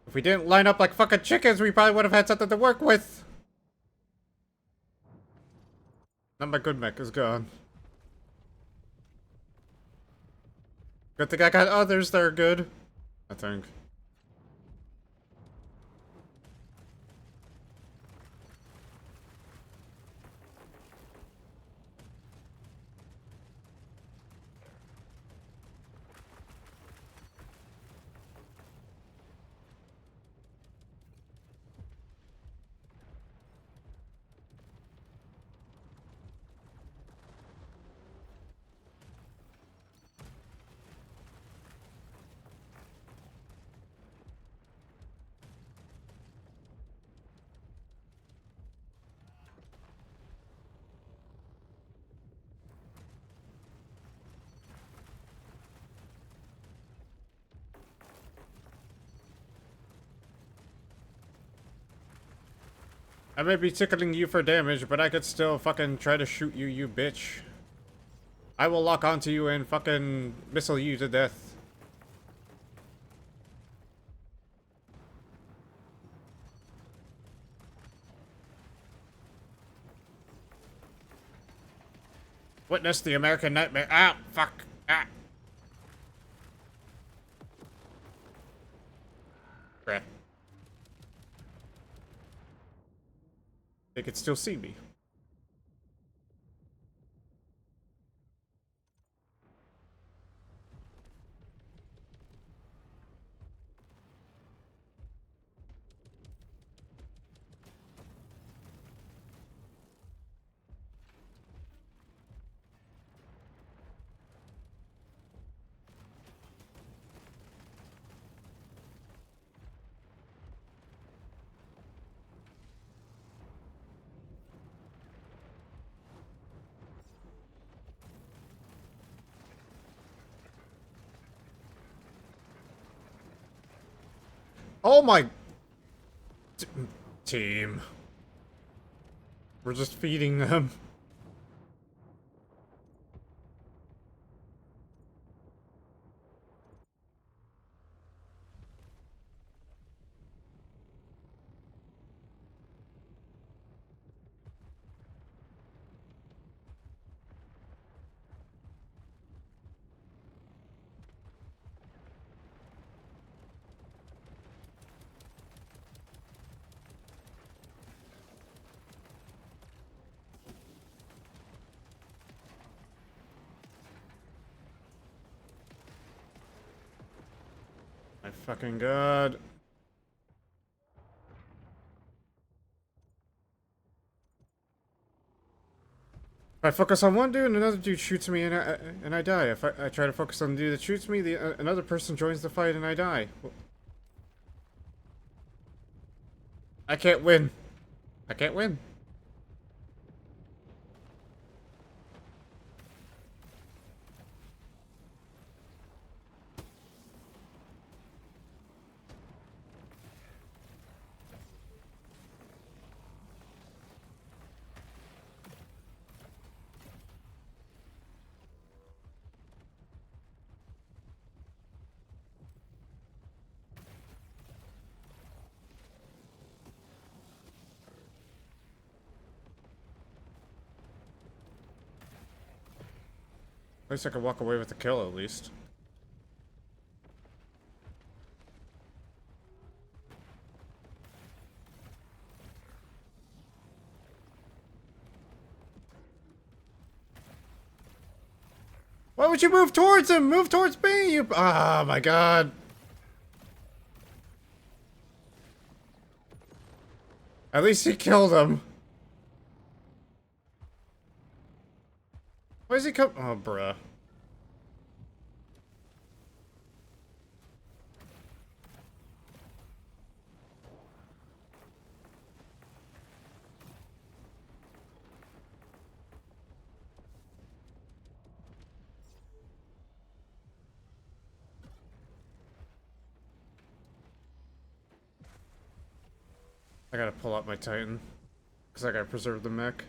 If we didn't line up like fucking chickens, we probably would have had something to work with. Not my good mech is gone. Good thing I got others that are good, I think. I may be tickling you for damage, but I could still fucking try to shoot you, you bitch. I will lock onto you and fucking missile you to death. Witness the American nightmare. Ah, fuck. Ah. Crap. They could still see me. Oh my... Team. We're just feeding them. My fucking god. If I focus on one dude, another dude shoots me and I die. If I try to focus on the dude that shoots me, another person joins the fight and I die. I can't win. I can't win. At least I can walk away with the kill, at least. Why would you move towards him? Move towards me, you... Oh my god. At least he killed him. Why is he come? Oh, bruh. I gotta pull out my Titan. Because I gotta preserve the mech.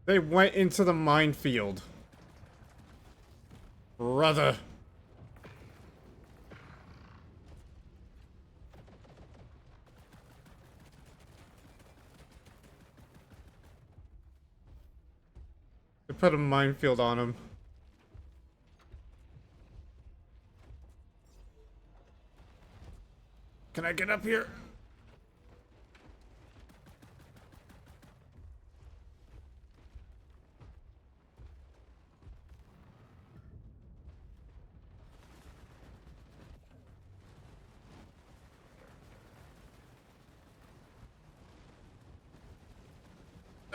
They went into the minefield. Brother. They put a minefield on him. Can I get up here?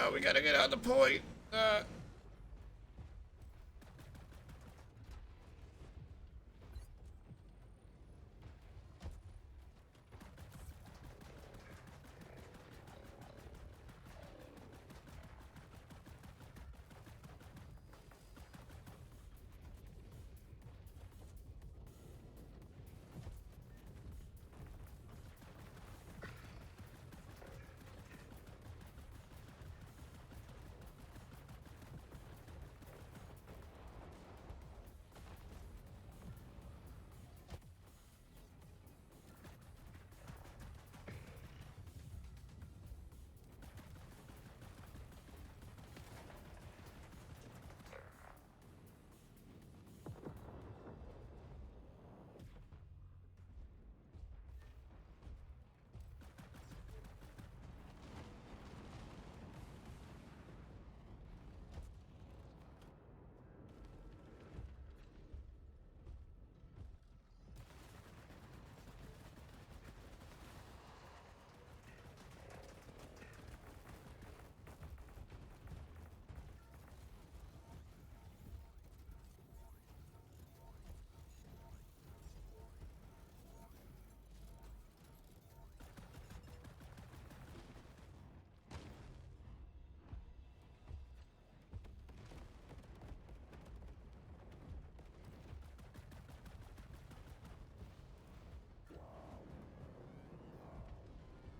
Oh, we gotta get on the point.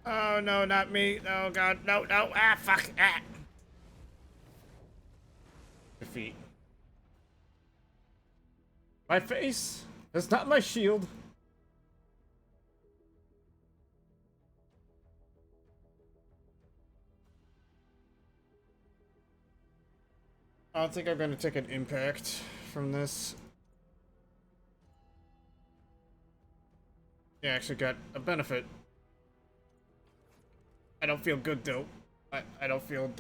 Oh, no, not me. Oh, God. No, no. Ah, fuck. Ah. Defeat. My face? That's not my shield. I don't think I'm gonna take an impact from this. Yeah, I actually got a benefit. I don't feel good, though. I don't feel...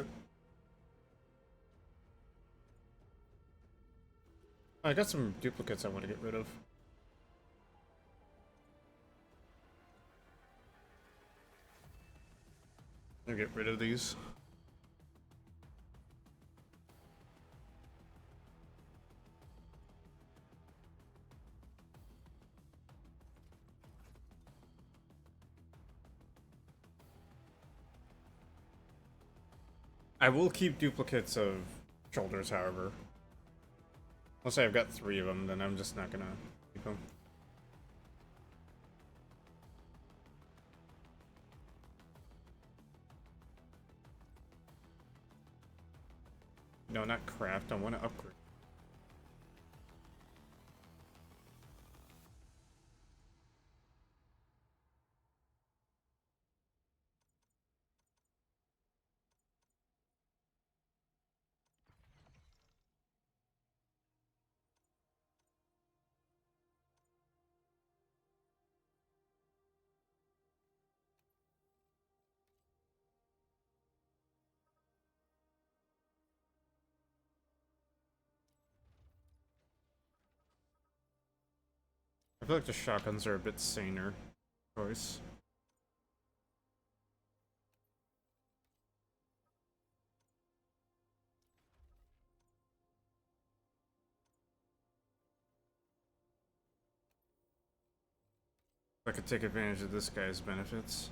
I got some duplicates I want to get rid of. I'll get rid of these. I will keep duplicates of shoulders, however. Let's say I've got 3 of them, then I'm just not gonna keep them. No, not craft. I want to upgrade. I feel like the shotguns are a bit saner choice. I could take advantage of this guy's benefits.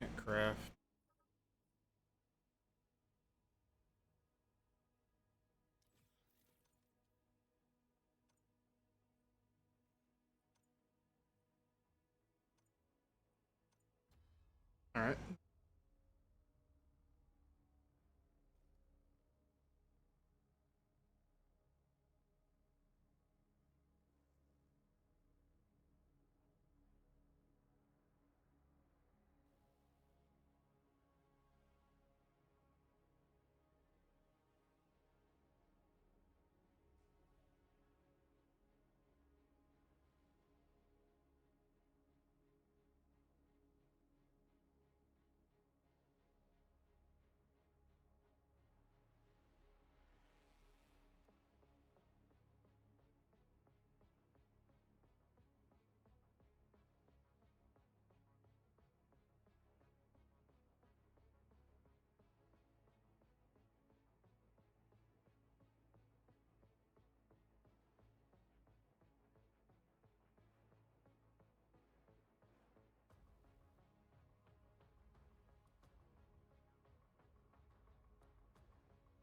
Can't craft. Alright.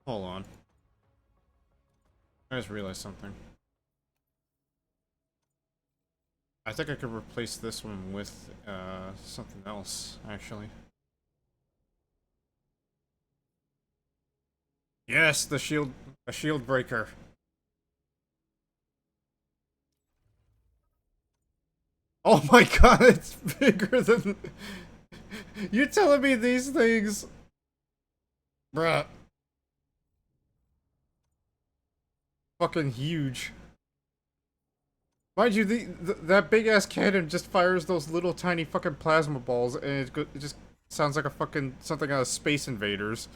Hold on. I just realized something. I think I could replace this one with something else, actually. Yes, a shield breaker. Oh my god, it's bigger than... You're telling me these things... Bruh. Fucking huge. Mind you, that big-ass cannon just fires those little tiny fucking plasma balls, and it just sounds like a fucking... something out of Space Invaders.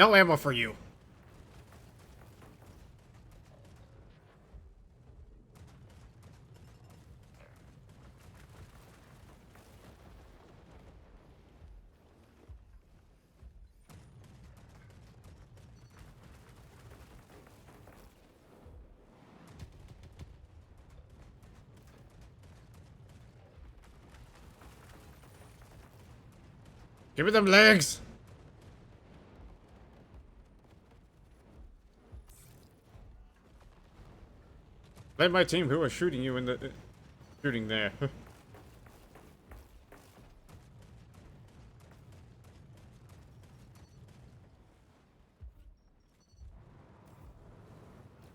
No ammo for you. Give me them legs! Blame my team who was shooting you in the... shooting there.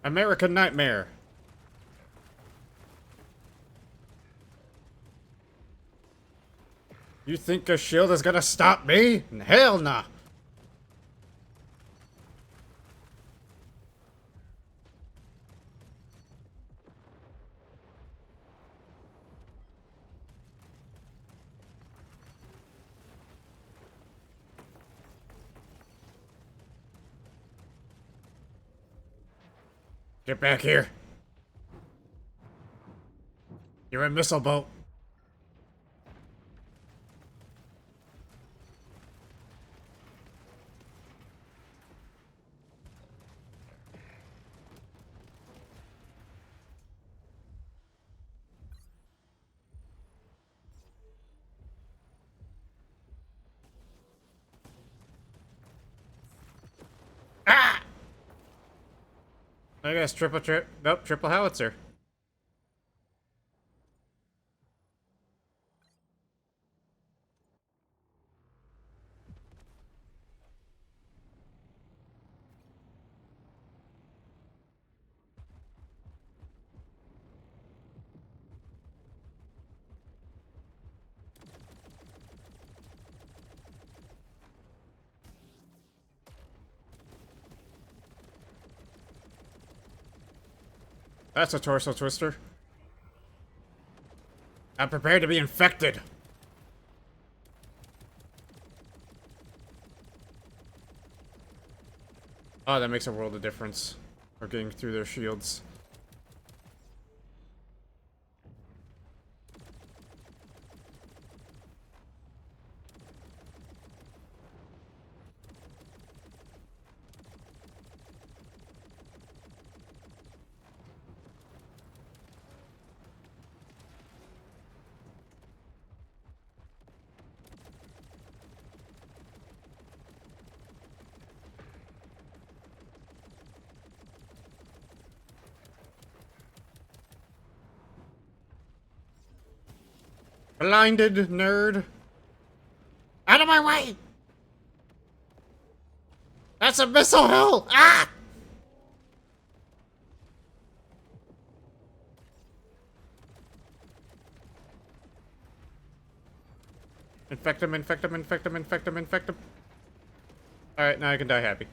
American Nightmare. You think a shield is gonna stop me? Hell nah. Get back here. You're a missile boat. Ah! I guess nope, triple howitzer. That's a torso twister. I'm prepared to be infected. Oh, that makes a world of difference. We're getting through their shields. Blinded, nerd. Out of my way! That's a missile hell! Ah! Infect him, infect him, infect him, infect him, infect him. Alright, now I can die happy.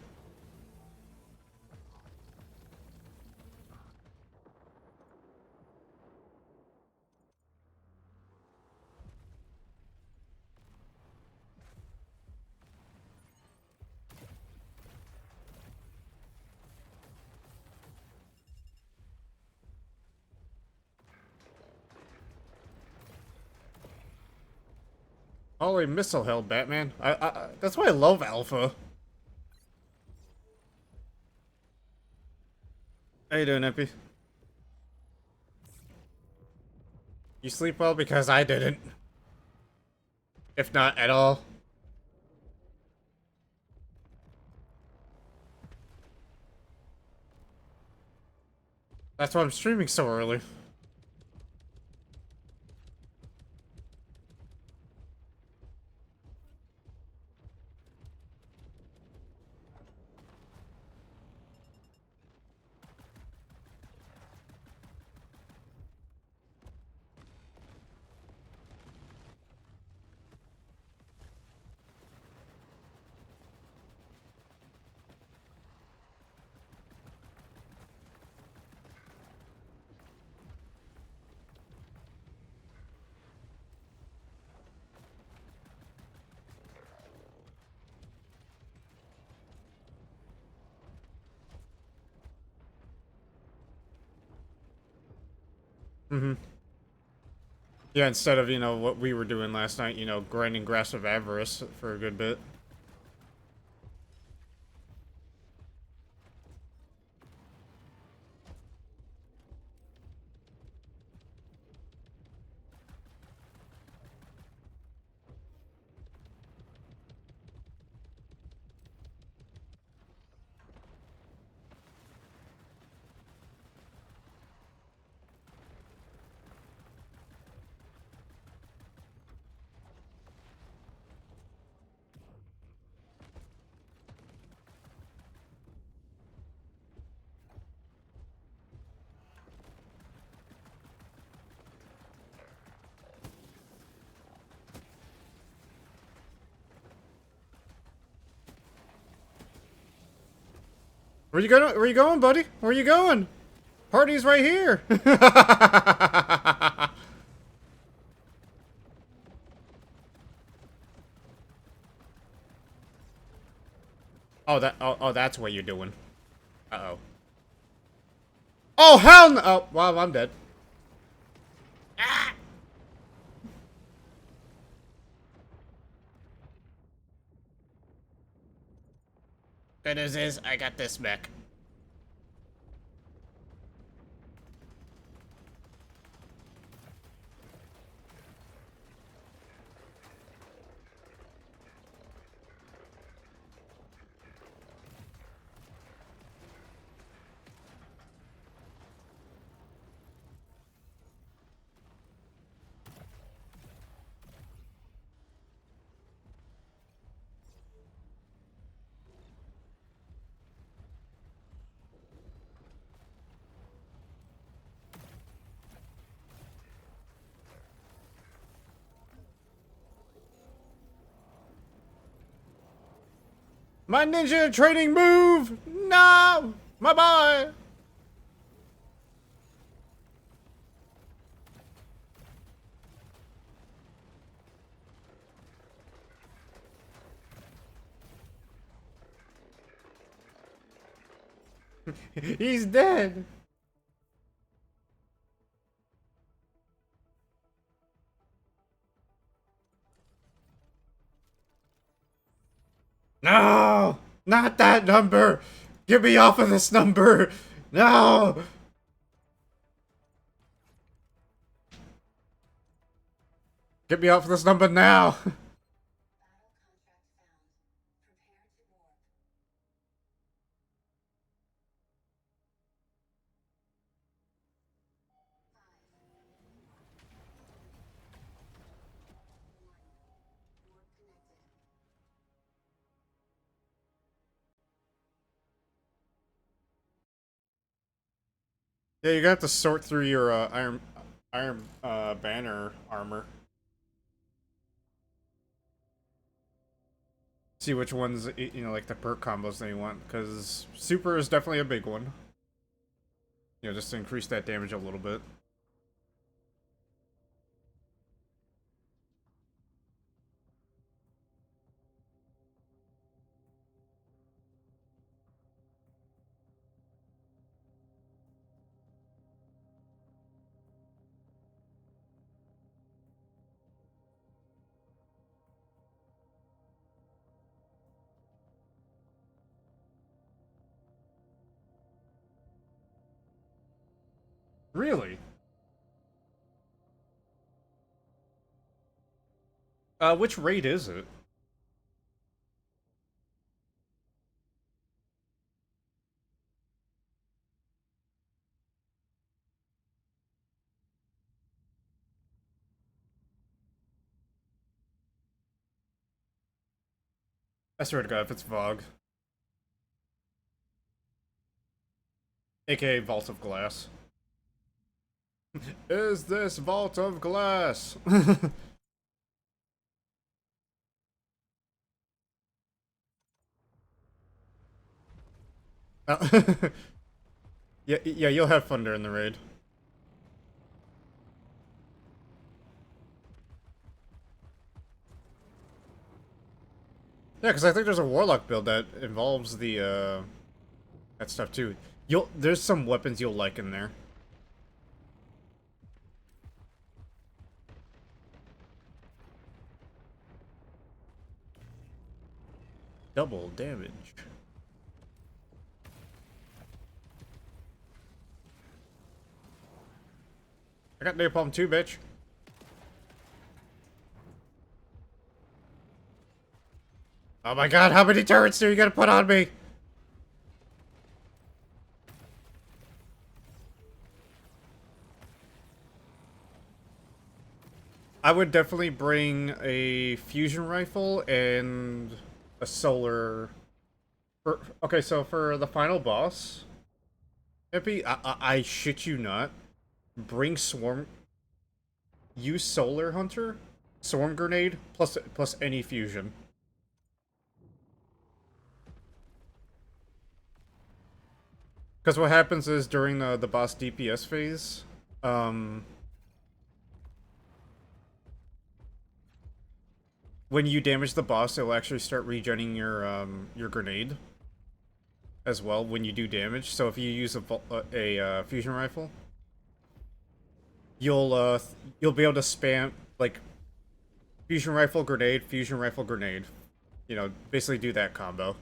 Holy missile hell, Batman. That's why I love Alpha. How you doing, Epi? You sleep well? Because I didn't. If not at all. That's why I'm streaming so early. Mm-hmm. Yeah, instead of, you know, what we were doing last night, you know, grinding Grasp of Avarice for a good bit. Where you going, buddy? Where you going? Party's right here. Oh, that's what you're doing. Uh-oh. Oh, hell no! Oh, well, I'm dead. Good news is, I got this mech. My ninja training move! No! My boy! He's dead! No! Not that number! Get me off of this number! No! Get me off of this number now! Yeah, you're gonna have to sort through your iron banner armor. See which ones, you know, like the perk combos that you want, because super is definitely a big one. You know, just to increase that damage a little bit. Really? Which raid is it? I swear to God, if it's Vogue. AKA Vault of Glass. Is this Vault of Glass? Yeah, you'll have fun during the raid. Yeah, because I think there's a Warlock build that involves the, that stuff too. There's some weapons you'll like in there. Double damage. I got napalm too, bitch. Oh my god, how many turrets are you gonna put on me? I would definitely bring a fusion rifle and a solar... Okay, so for the final boss, Epi, I shit you not, bring swarm... Use solar hunter, swarm grenade, plus any fusion. Because what happens is during the boss DPS phase, when you damage the boss, it'll actually start regenerating your grenade as well when you do damage. So if you use a fusion rifle, you'll be able to spam like fusion rifle grenade, fusion rifle grenade. You know, basically do that combo.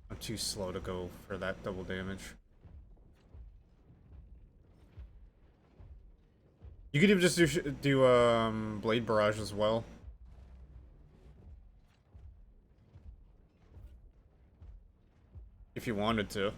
I'm too slow to go for that double damage. You could even just do blade barrage as well. If you wanted to.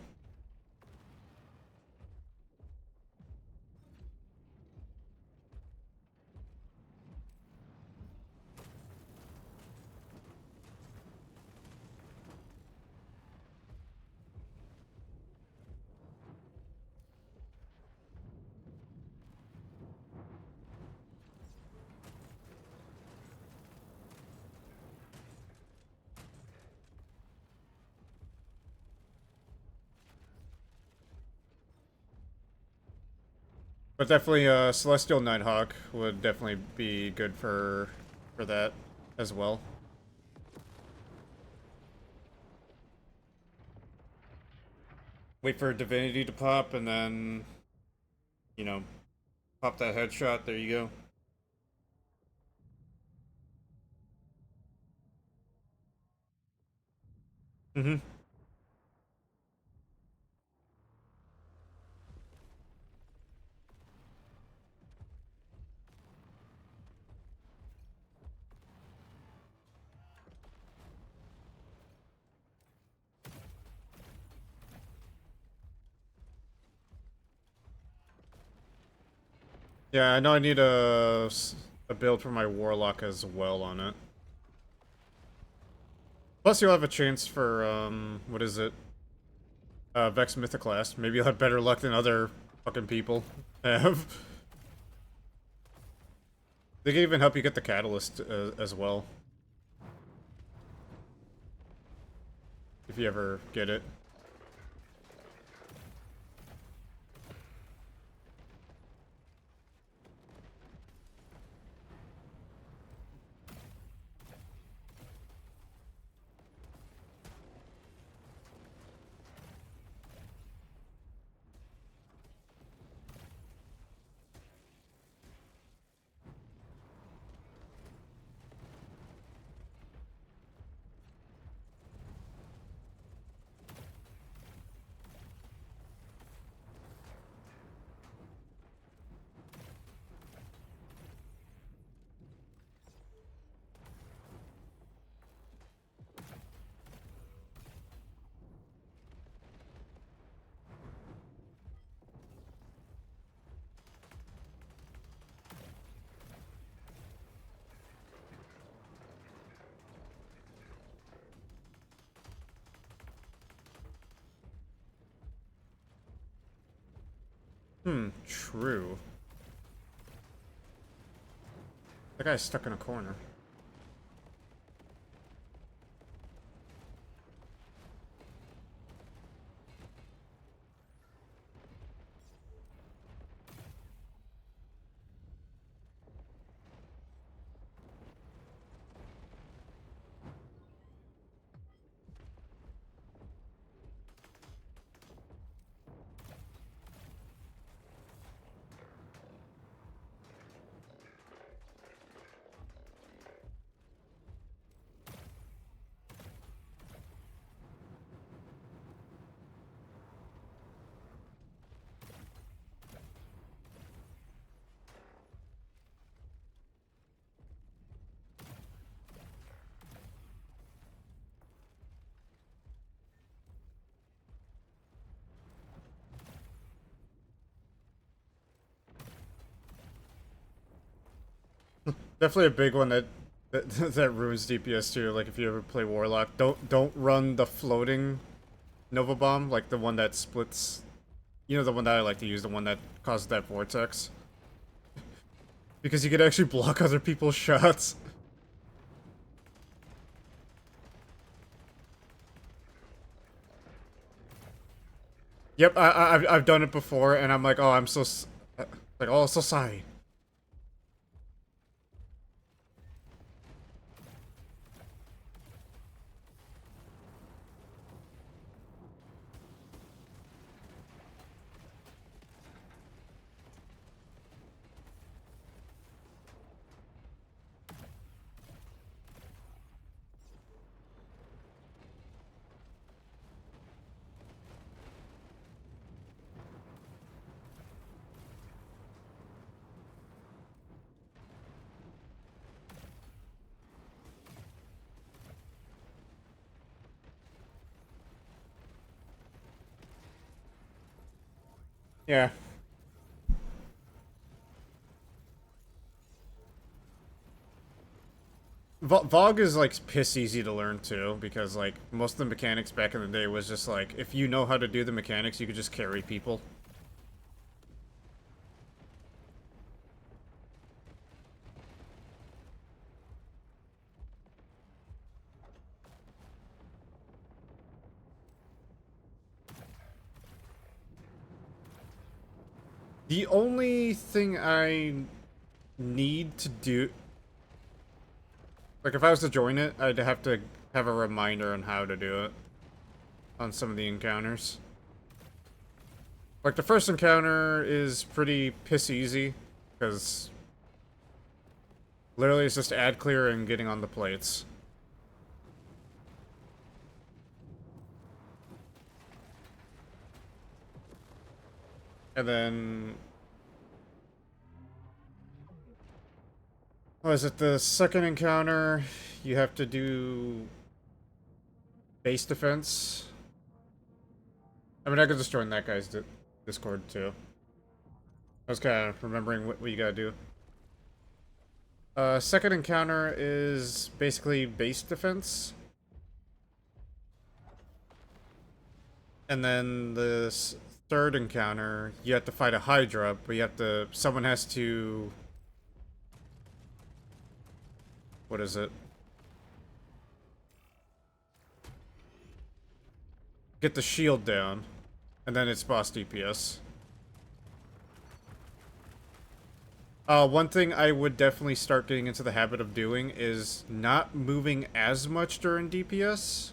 But definitely, Celestial Nighthawk would definitely be good for that as well. Wait for Divinity to pop, and then, you know, pop that headshot. There you go. Mm-hmm. Yeah, I know I need a build for my Warlock as well on it. Plus, you'll have a chance for, what is it? Vex Mythoclast. Maybe you'll have better luck than other fucking people have. They can even help you get the Catalyst as well. If you ever get it. True. That guy's stuck in a corner. Definitely a big one that ruins DPS too. Like if you ever play Warlock, don't run the floating Nova Bomb, like the one that splits. You know, the one that I like to use, the one that causes that vortex. Because you can actually block other people's shots. Yep, I've done it before, and I'm like, oh, I'm so like, oh, so sorry. Yeah. Vogue is like piss easy to learn too, because like most of the mechanics back in the day was just like, if you know how to do the mechanics, you could just carry people. The only thing I need to do, like if I was to join it, I'd have to have a reminder on how to do it on some of the encounters. Like the first encounter is pretty piss easy, because literally it's just ad clear and getting on the plates. And then... what is it? The second encounter, you have to do base defense. I mean, I could just join that guy's Discord too. I was kind of remembering what you gotta do. Second encounter is basically base defense. And then the third encounter, you have to fight a Hydra, but you have to... someone has to... what is it? Get the shield down, and then it's boss DPS. One thing I would definitely start getting into the habit of doing is not moving as much during DPS.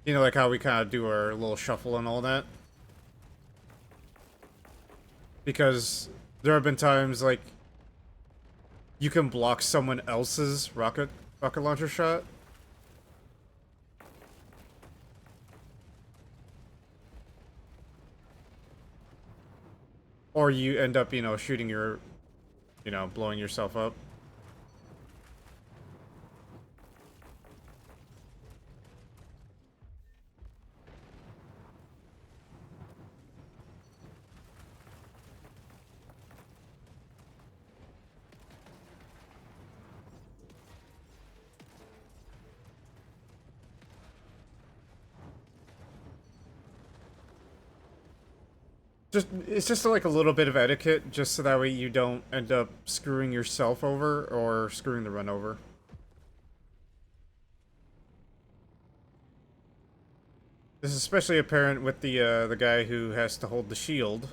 You know, like how we kind of do our little shuffle and all that. Because there have been times, like, you can block someone else's rocket launcher shot. Or you end up, you know, shooting your... you know, blowing yourself up. It's just like a little bit of etiquette, just so that way you don't end up screwing yourself over or screwing the run over. This is especially apparent with the guy who has to hold the shield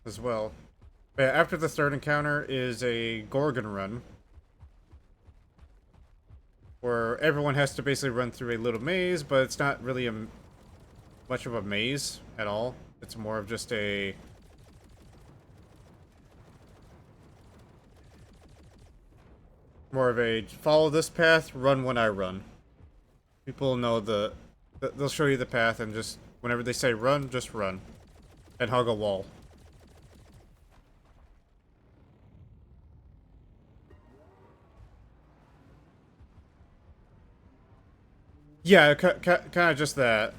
as well. But yeah, after the third encounter is a Gorgon run, where everyone has to basically run through a little maze, but it's not really much of a maze at all. It's more of just a... more of a follow this path, run when I run. People know they'll show you the path, and just whenever they say run, just run. And hug a wall. Yeah, kind of just that.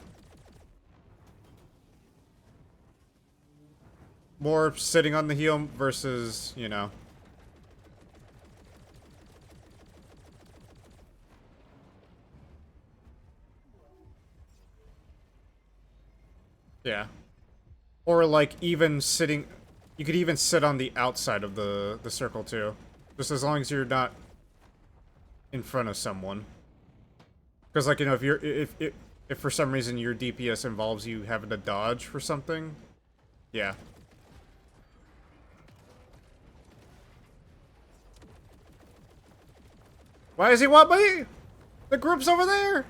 more sitting on the heel versus, you know. Yeah. Or like even sitting, you could even sit on the outside of the circle too. Just as long as you're not in front of someone. Because like, you know, if for some reason your DPS involves you having to dodge for something, yeah. Why does he want me? The group's over there!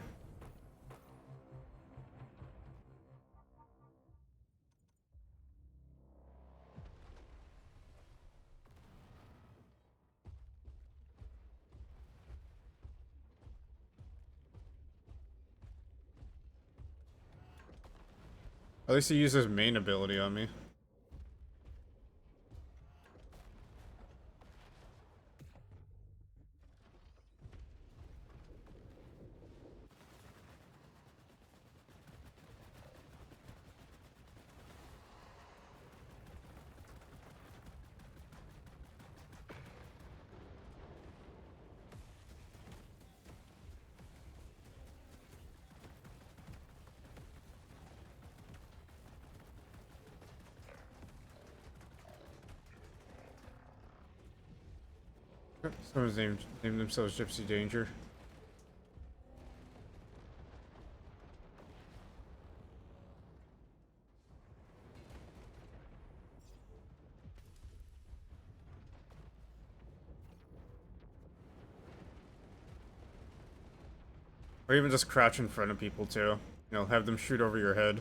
At least he used his main ability on me. Someone's named themselves Gypsy Danger. Or even just crouch in front of people too. You know, have them shoot over your head.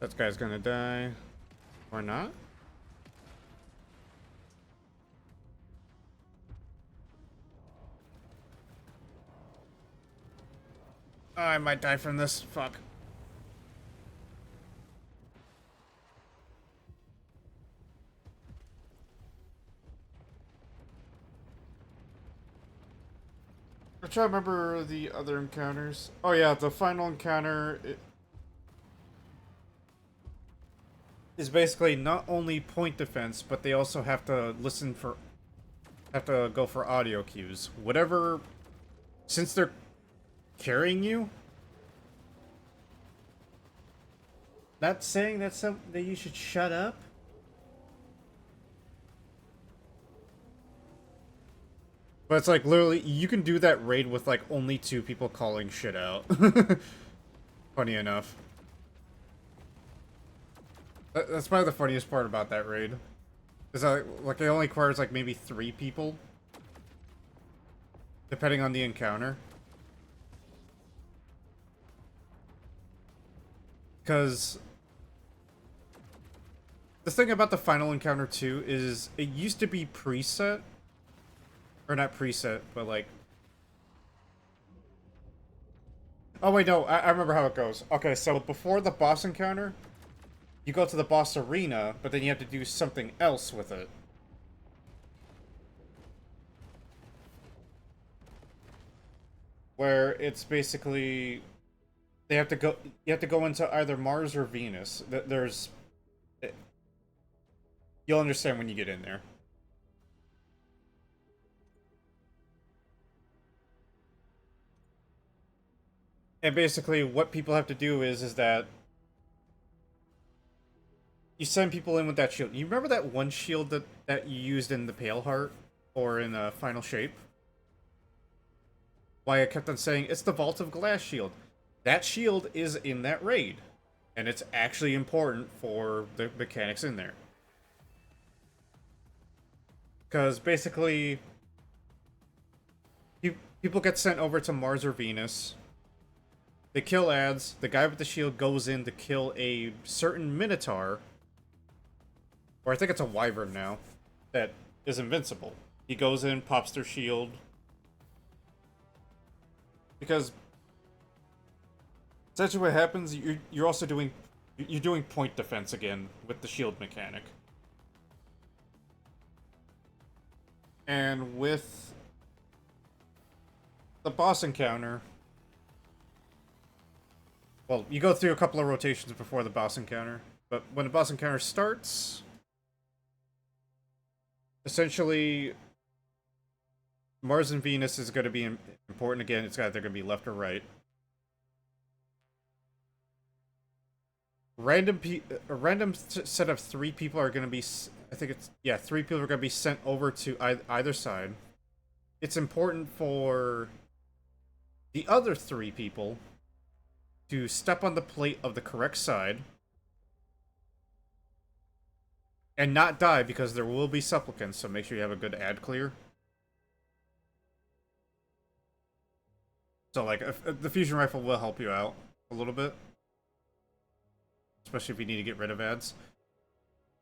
That guy's gonna die. Or not? Oh, I might die from this. Fuck. I'm trying to remember the other encounters. Oh yeah, the final encounter is basically not only point defense, but they also have to go for audio cues. Whatever, since they're carrying you. Not saying that you should shut up. But it's like literally, you can do that raid with like only 2 people calling shit out. Funny enough. That's probably the funniest part about that raid. Is that like it only requires like maybe 3 people, depending on the encounter. Because the thing about the final encounter too is it used to be preset. Or not preset, but like... Oh wait, no, I remember how it goes. Okay, so before the boss encounter, you go to the boss arena, but then you have to do something else with it. Where it's basically... you have to go into either Mars or Venus. There's... You'll understand when you get in there. And basically, what people have to do is that you send people in with that shield. You remember that one shield that you used in the Pale Heart or in Final Shape? Why I kept on saying it's the Vault of Glass shield. That shield is in that raid, and it's actually important for the mechanics in there. Because basically, people get sent over to Mars or Venus. They kill ads. The guy with the shield goes in to kill a certain Minotaur. Or I think it's a Wyvern now. That is invincible. He goes in, pops their shield. Because essentially what happens, you're also doing point defense again with the shield mechanic. And with the boss encounter, well, you go through a couple of rotations before the boss encounter, but when the boss encounter starts, essentially Mars and Venus is going to be important again. It's either going to be left or right. A random set of 3 people are going to be, I think it's, yeah, 3 people are going to be sent over to either side. It's important for the other 3 people to step on the plate of the correct side and not die, because there will be supplicants, so make sure you have a good ad clear. So, like, the fusion rifle will help you out a little bit, especially if you need to get rid of ads.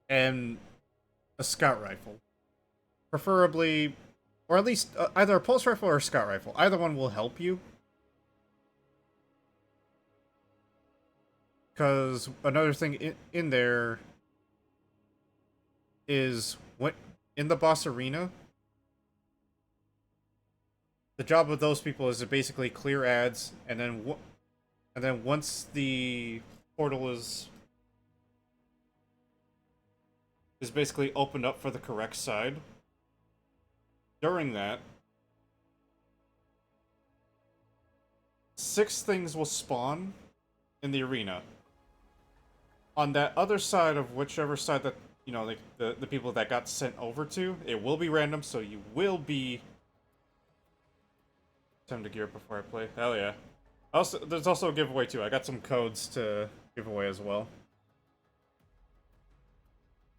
And a scout rifle. Preferably, or at least either a pulse rifle or a scout rifle. Either one will help you. Because another thing in there is, when in the boss arena, the job of those people is to basically clear ads, and then once the portal is basically opened up for the correct side, during that, 6 things will spawn in the arena. On that other side of whichever side that, you know, like the people that got sent over to, it will be random, so you will be... Time to gear up before I play. Hell yeah. Also, there's also a giveaway too. I got some codes to give away as well.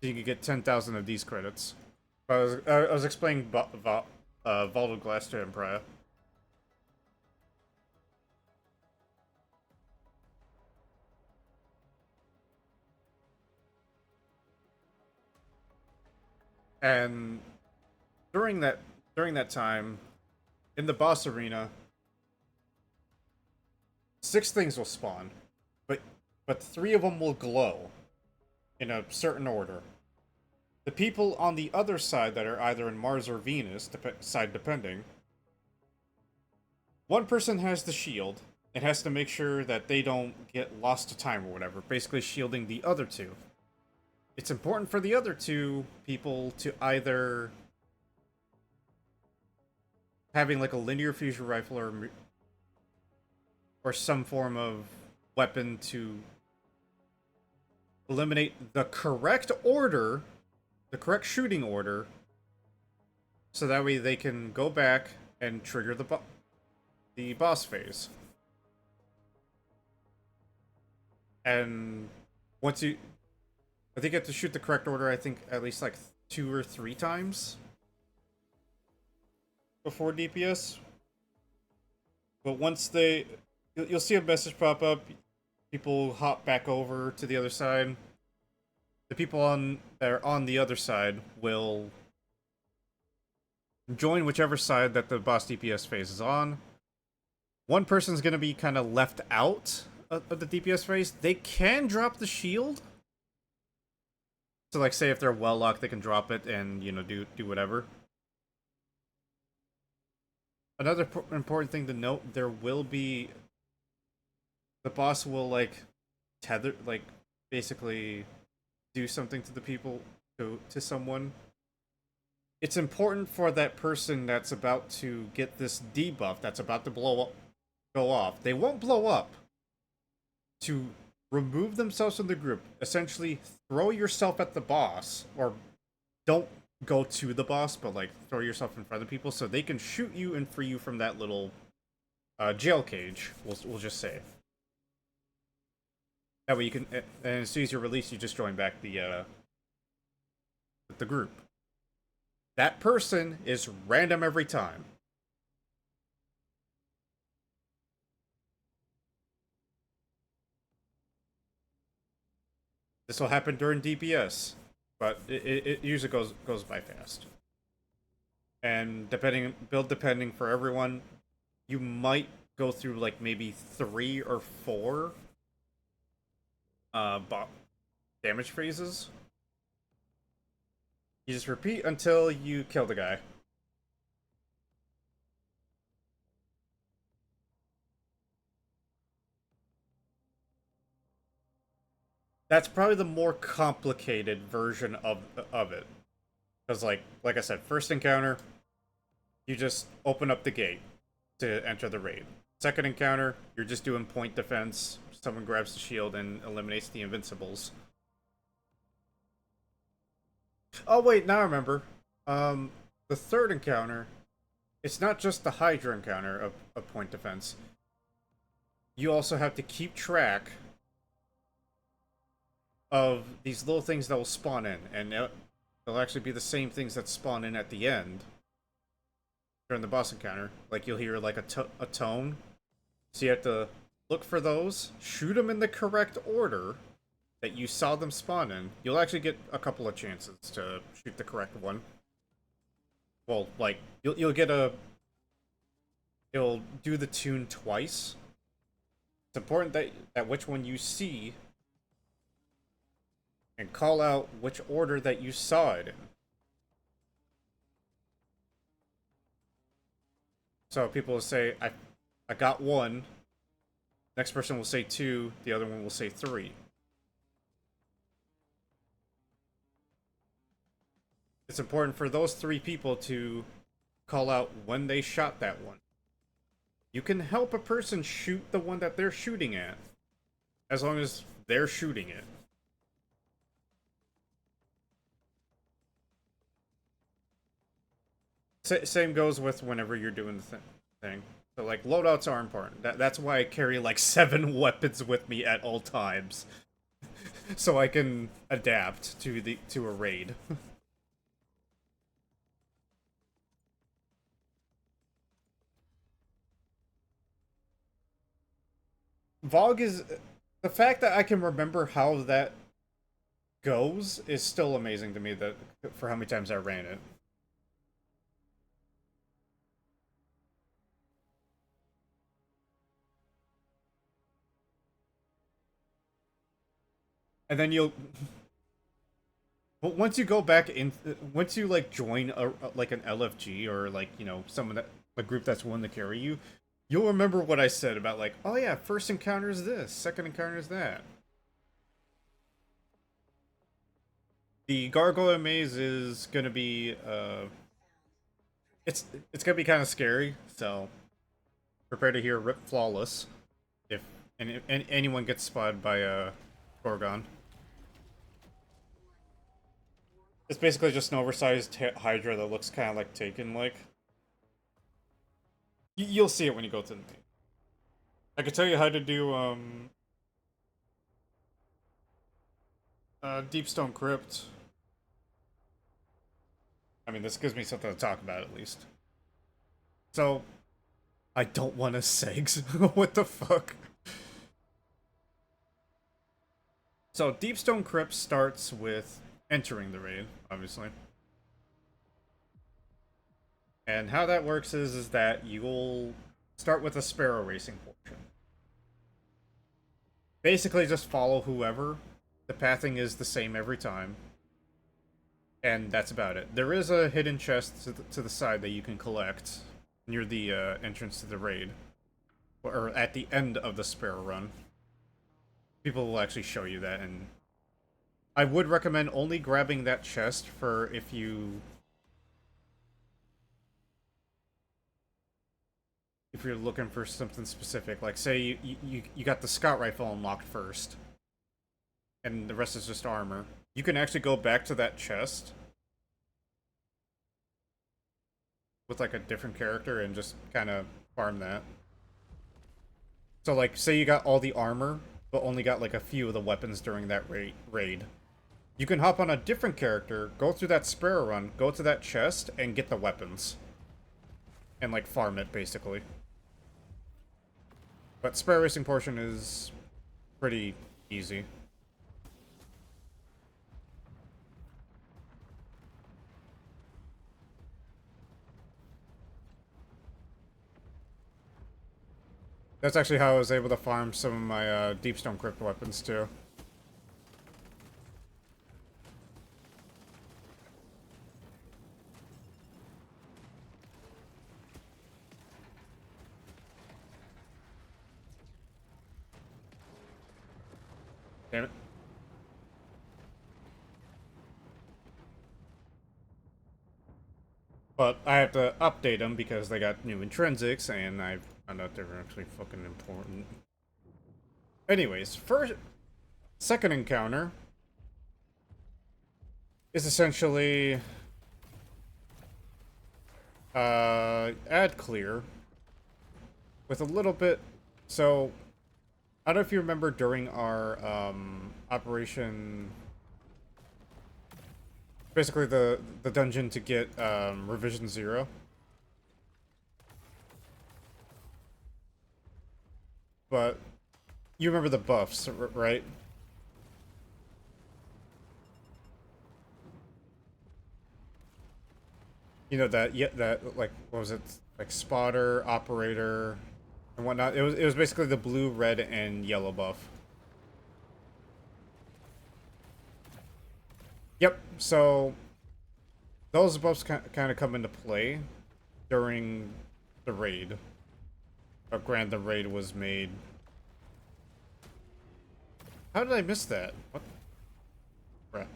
So you can get 10,000 of these credits. I was explaining Vaulted Glass to him prior. And during that time, in the boss arena, 6 things will spawn, but 3 of them will glow in a certain order. The people on the other side that are either in Mars or Venus, side depending, one person has the shield and has to make sure that they don't get lost to time or whatever, basically shielding the other 2. It's important for the other 2 people to either having like a linear fusion rifle or some form of weapon to eliminate the correct order, the correct shooting order, so that way they can go back and trigger the boss phase. And once I think you have to shoot the correct order, I think at least like 2 or 3 times before DPS. But once you'll see a message pop up, people hop back over to the other side. The people that are on the other side will join whichever side that the boss DPS phase is on. One person's going to be kind of left out of the DPS phase. They can drop the shield. So, like, say if they're well locked, they can drop it and, you know, do whatever. Another important thing to note, there will be... The boss will, like, tether, like, basically do something to the people, to someone. It's important for that person that's about to get this debuff, that's about to go off. They won't blow up. To remove themselves from the group, essentially throw yourself at the boss, or don't go to the boss, but like throw yourself in front of people so they can shoot you and free you from that little jail cage, we'll just say. That way you can, and as soon as you're released, you just join back the group. That person is random every time. This will happen during DPS, but it usually goes by fast. And depending for everyone, you might go through like maybe 3 or 4 uh damage phases. You just repeat until you kill the guy. That's probably the more complicated version of it. Because like I said, first encounter, you just open up the gate to enter the raid. Second encounter, you're just doing point defense. Someone grabs the shield and eliminates the invincibles. Oh wait, now I remember. The third encounter, it's not just the Hydra encounter of point defense. You also have to keep track of these little things that will spawn in, and they'll actually be the same things that spawn in at the end during the boss encounter. Like you'll hear like a tone, so you have to look for those, shoot them in the correct order that you saw them spawn in. You'll actually get a couple of chances to shoot the correct one. Well, like you'll get it'll do the tune twice. It's important that which one you see and call out which order that you saw it in. So people will say, I got 1. Next person will say 2. The other one will say 3. It's important for those 3 people to call out when they shot that one. You can help a person shoot the one that they're shooting at, as long as they're shooting it. Same goes with whenever you're doing the thing. So like loadouts are important. That's why I carry like 7 weapons with me at all times, so I can adapt to a raid. Vogue is the fact that I can remember how that goes is still amazing to me. That for how many times I ran it. And then you'll once you go back in, once you like join like an LFG or like someone that a group that's willing to carry you, you'll remember what I said about like, oh yeah, first encounter is this, second encounter is that. The Gargoyle Maze is gonna be it's gonna be kind of scary, so prepare to hear Rip Flawless if anyone gets spotted by a Gorgon. It's basically just an oversized Hydra that looks kind of like Taken-like. You'll see it when you go to the main. I can tell you how to do Deepstone Crypt. I mean, this gives me something to talk about at least. So, I don't want to segs. What the fuck? So, Deepstone Crypt starts with entering the raid, obviously. And how that works is that you'll start with a sparrow racing portion. Basically, just follow whoever. The pathing is the same every time. And that's about it. There is a hidden chest to the side that you can collect near the entrance to the raid. Or at the end of the sparrow run. People will actually show you that, and I would recommend only grabbing that chest for if you're looking for something specific. Like say you got the scout rifle unlocked first, and the rest is just armor. You can actually go back to that chest with like a different character and just kind of farm that. So like say you got all the armor but only got like a few of the weapons during that raid. You can hop on a different character, go through that sparrow run, go to that chest, and get the weapons. And like farm it, basically. But sparrow racing portion is pretty easy. That's actually how I was able to farm some of my Deepstone Crypt weapons too. Damn it. But I have to update them because they got new intrinsics, and I found out they were actually fucking important. Anyways, second encounter is essentially ad clear with a little bit. So I don't know if you remember during our operation, basically the dungeon to get revision 0. But you remember the buffs, right? You know that, yeah, that, like, what was it, like spotter, operator, and whatnot. It was basically the blue, red, and yellow buff. Yep. So those buffs kind of come into play during the raid. But granted, the raid was made. How did I miss that? What? Crap.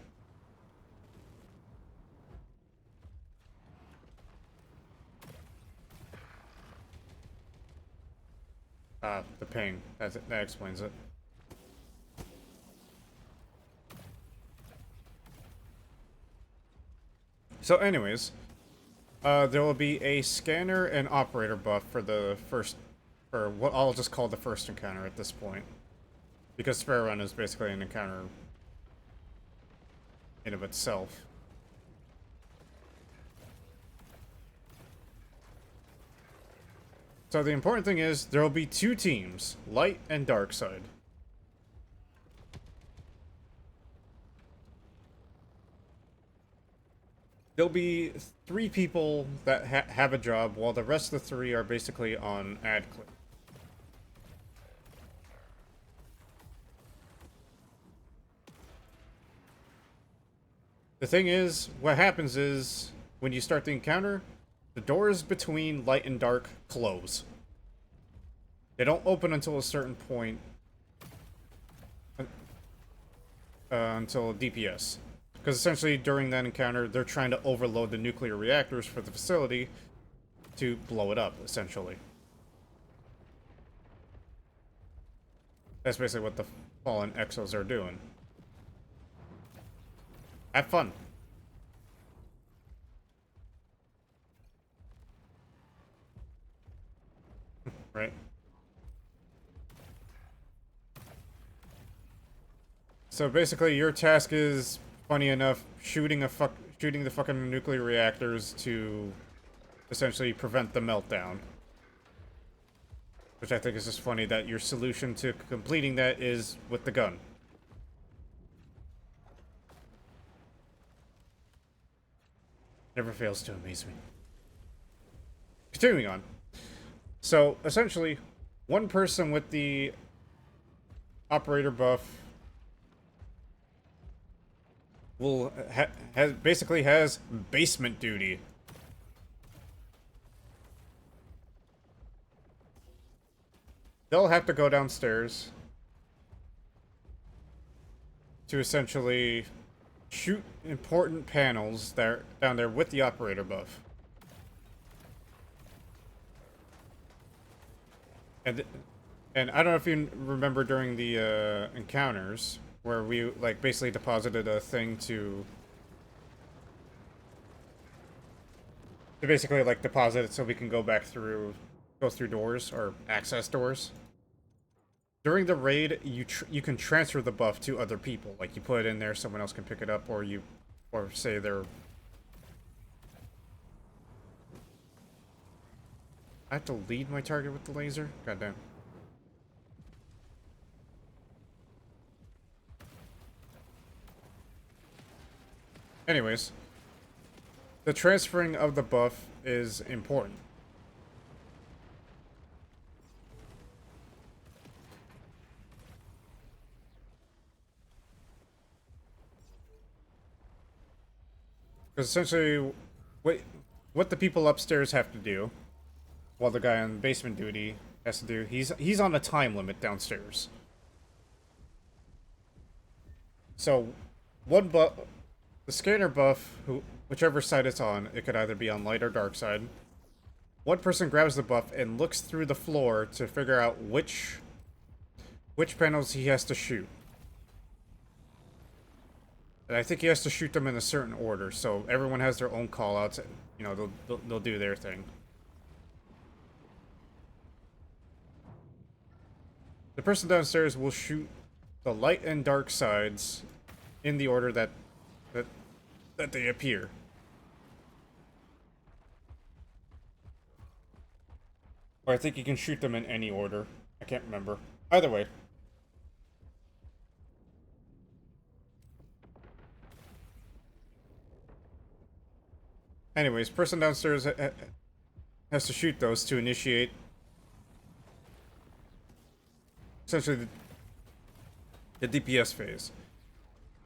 Ah, the ping. That explains it. So, anyways, there will be a scanner and operator buff for for what I'll just call the first encounter at this point, because Spare Run is basically an encounter in of itself. So the important thing is there will be 2 teams, light and dark side. There'll be 3 people that have a job, while the rest of the 3 are basically on ad clip. The thing is, what happens is, when you start the encounter, the doors between light and dark close. They don't open until a certain point, until DPS. Because essentially, during that encounter, they're trying to overload the nuclear reactors for the facility to blow it up, essentially. That's basically what the fallen exos are doing. Have fun. Right? So basically, your task is, funny enough, shooting the fucking nuclear reactors to essentially prevent the meltdown. Which I think is just funny that your solution to completing that is with the gun. Never fails to amaze me. Continuing on. So, essentially, one person with the operator buff will basically has basement duty. They'll have to go downstairs to essentially shoot important panels there down there with the operator buff. And I don't know if you remember during the encounters where we like basically deposited a thing to basically like deposit it so we can go through doors or access doors. During the raid, you can transfer the buff to other people. Like you put it in there, someone else can pick it up, or say they're. I have to lead my target with the laser? Goddamn. Anyways, the transferring of the buff is important. Because essentially, what the people upstairs have to do, while the guy on basement duty has to do, he's on a time limit downstairs. So, the scanner buff, whichever side it's on, it could either be on light or dark side. One person grabs the buff and looks through the floor to figure out which panels he has to shoot. And I think he has to shoot them in a certain order, so everyone has their own callouts. You know, they'll do their thing. The person downstairs will shoot the light and dark sides in the order that they appear. Or I think you can shoot them in any order. I can't remember. Either way. Anyways, person downstairs has to shoot those to initiate essentially the DPS phase.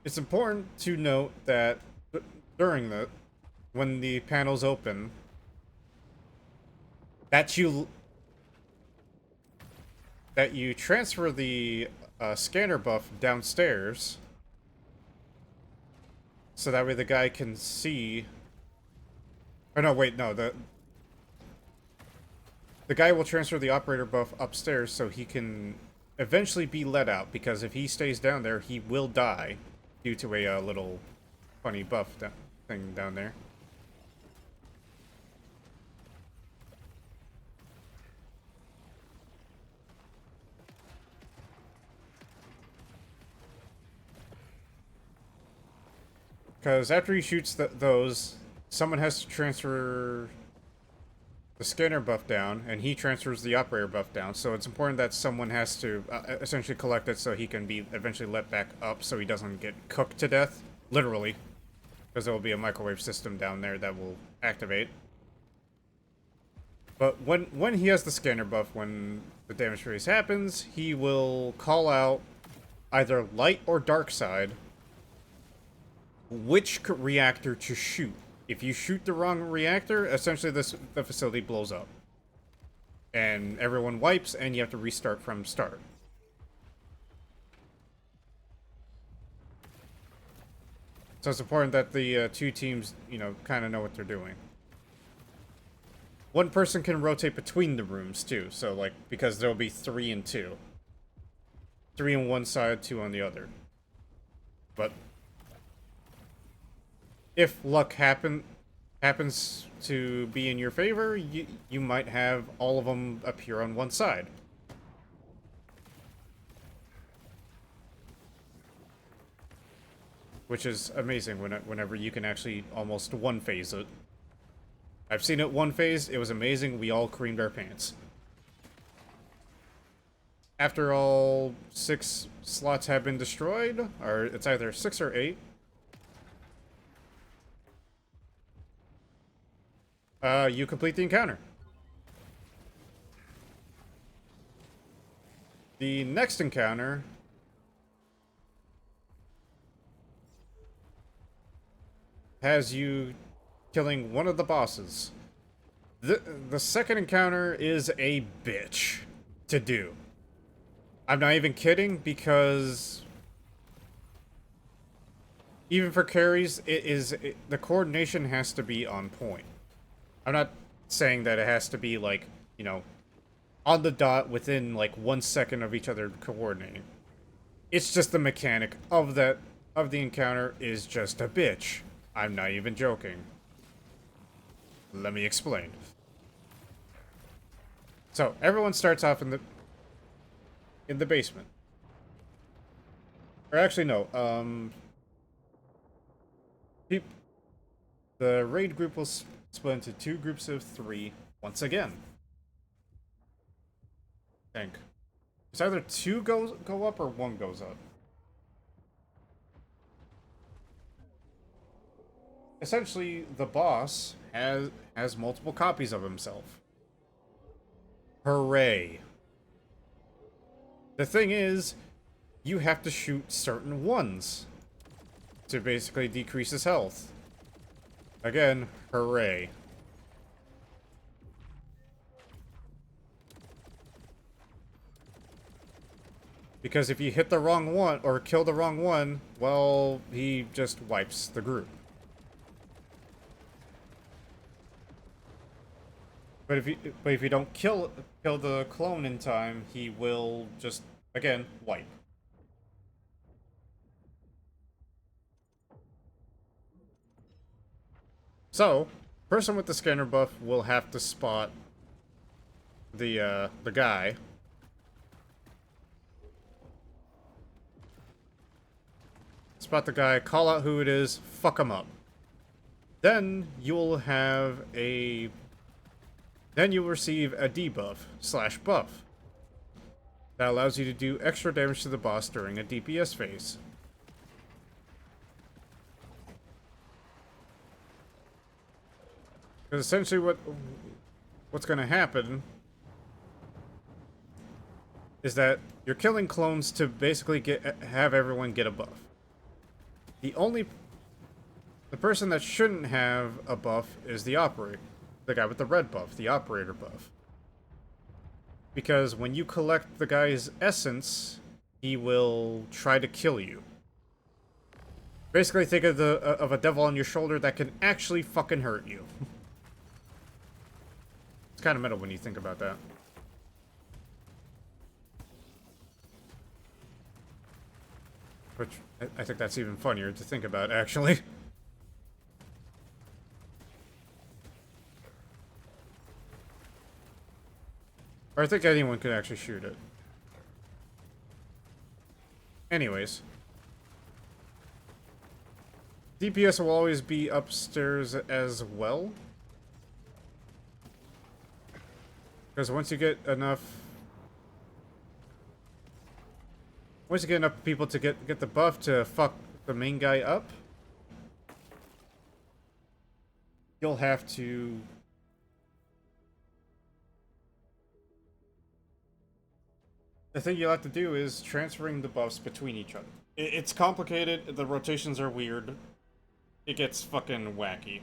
It's important to note that during when the panels open, that you transfer the scanner buff downstairs, so that way the guy can see. Oh no, wait, no, the guy will transfer the operator buff upstairs so he can eventually be let out, because if he stays down there, he will die due to a little funny buff thing down there. Because after he shoots those, someone has to transfer the scanner buff down, and he transfers the operator buff down. So it's important that someone has to essentially collect it so he can be eventually let back up so he doesn't get cooked to death. Literally. Because there will be a microwave system down there that will activate. But when he has the scanner buff, when the damage phase happens, he will call out either light or dark side which reactor to shoot. If you shoot the wrong reactor, essentially the facility blows up. And everyone wipes, and you have to restart from start. So it's important that the two teams, you know, kind of know what they're doing. One person can rotate between the rooms, too. So, like, because there'll be 3 and 2. 3 on one side, 2 on the other. But if luck happens to be in your favor, you might have all of them appear on one side. Which is amazing whenever you can actually almost one-phase it. I've seen it one-phase, it was amazing, we all creamed our pants. After all 6 slots have been destroyed, or it's either 6 or 8, you complete the encounter. The next encounter has you killing one of the bosses. The second encounter is a bitch to do. I'm not even kidding, because even for carries, the coordination has to be on point. I'm not saying that it has to be, like, you know, on the dot within, like, 1 second of each other coordinating. It's just the mechanic of the encounter is just a bitch. I'm not even joking. Let me explain. So, everyone starts off in the basement. Or actually, no, the raid group will split into 2 groups of 3 once again. I think. It's either 2 go up or 1 goes up. Essentially, the boss has multiple copies of himself. Hooray. The thing is, you have to shoot certain ones to basically decrease his health. Again, hooray. Because if you hit the wrong one, or kill the wrong one, well, he just wipes the group. But if you don't kill the clone in time, he will just, again, wipe. So, person with the scanner buff will have to spot the guy. Spot the guy, call out who it is, fuck him up. Then you'll have a... Then you'll receive a debuff / buff. That allows you to do extra damage to the boss during a DPS phase. Because essentially what's going to happen is that you're killing clones to basically have everyone get a buff. The person that shouldn't have a buff is the operator. The guy with the red buff, the operator buff. Because when you collect the guy's essence, he will try to kill you. Basically think of a devil on your shoulder that can actually fucking hurt you. It's kind of meta when you think about that. Which, I think that's even funnier to think about, actually. Or I think anyone could actually shoot it. Anyways. DPS will always be upstairs as well. Because once you get enough people to get the buff to fuck the main guy up, you'll have to... The thing you'll have to do is transferring the buffs between each other. It's complicated, the rotations are weird. It gets fucking wacky.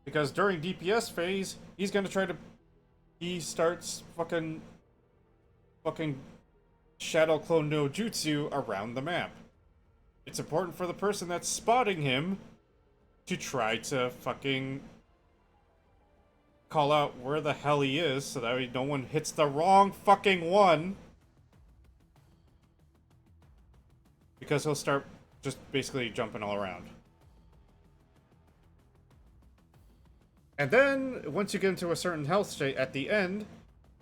Because during DPS phase, he's gonna try to... He starts fucking Shadow Clone no Jutsu around the map. It's important for the person that's spotting him to try to fucking call out where the hell he is so that way no one hits the wrong fucking one. Because he'll start just basically jumping all around. And then, once you get into a certain health state at the end,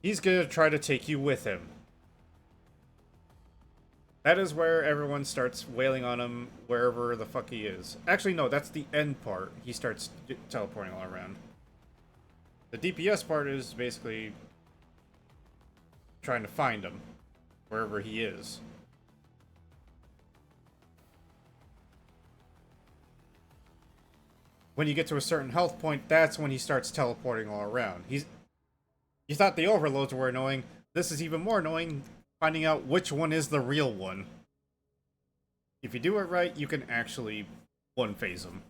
he's gonna try to take you with him. That is where everyone starts wailing on him wherever the fuck he is. Actually, no, that's the end part. He starts teleporting all around. The DPS part is basically trying to find him wherever he is. When you get to a certain health point, that's when he starts teleporting all around. You thought the overloads were annoying. This is even more annoying, finding out which one is the real one. If you do it right, you can actually one-phase him.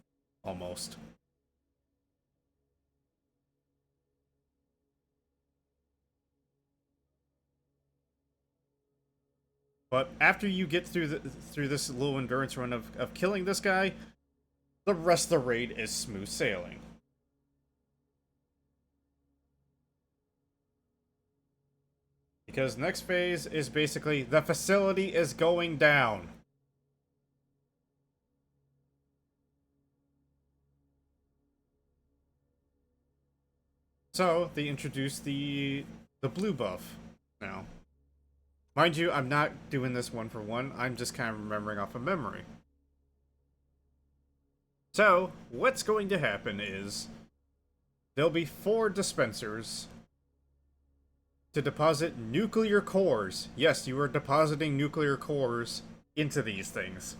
Almost. But after you get through this little endurance run of killing this guy, the rest of the raid is smooth sailing. Because next phase is basically, the facility is going down. So, they introduced the blue buff now. Mind you, I'm not doing this one for one, I'm just kind of remembering off of memory. So, what's going to happen is, there'll be 4 dispensers to deposit nuclear cores. Yes, you are depositing nuclear cores into these things.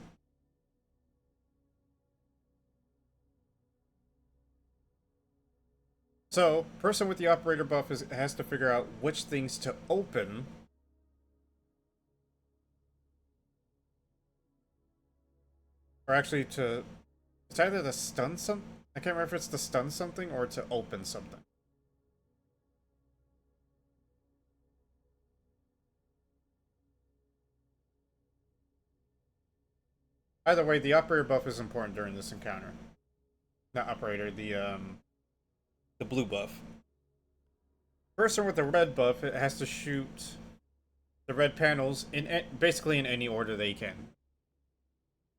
So, person with the operator buff has to figure out which things to open. Or actually to It's either to stun some. I can't remember if it's to stun something or to open something. Either way, the operator buff is important during this encounter. Not operator, the blue buff. Person with the red buff, it has to shoot the red panels in basically in any order they can.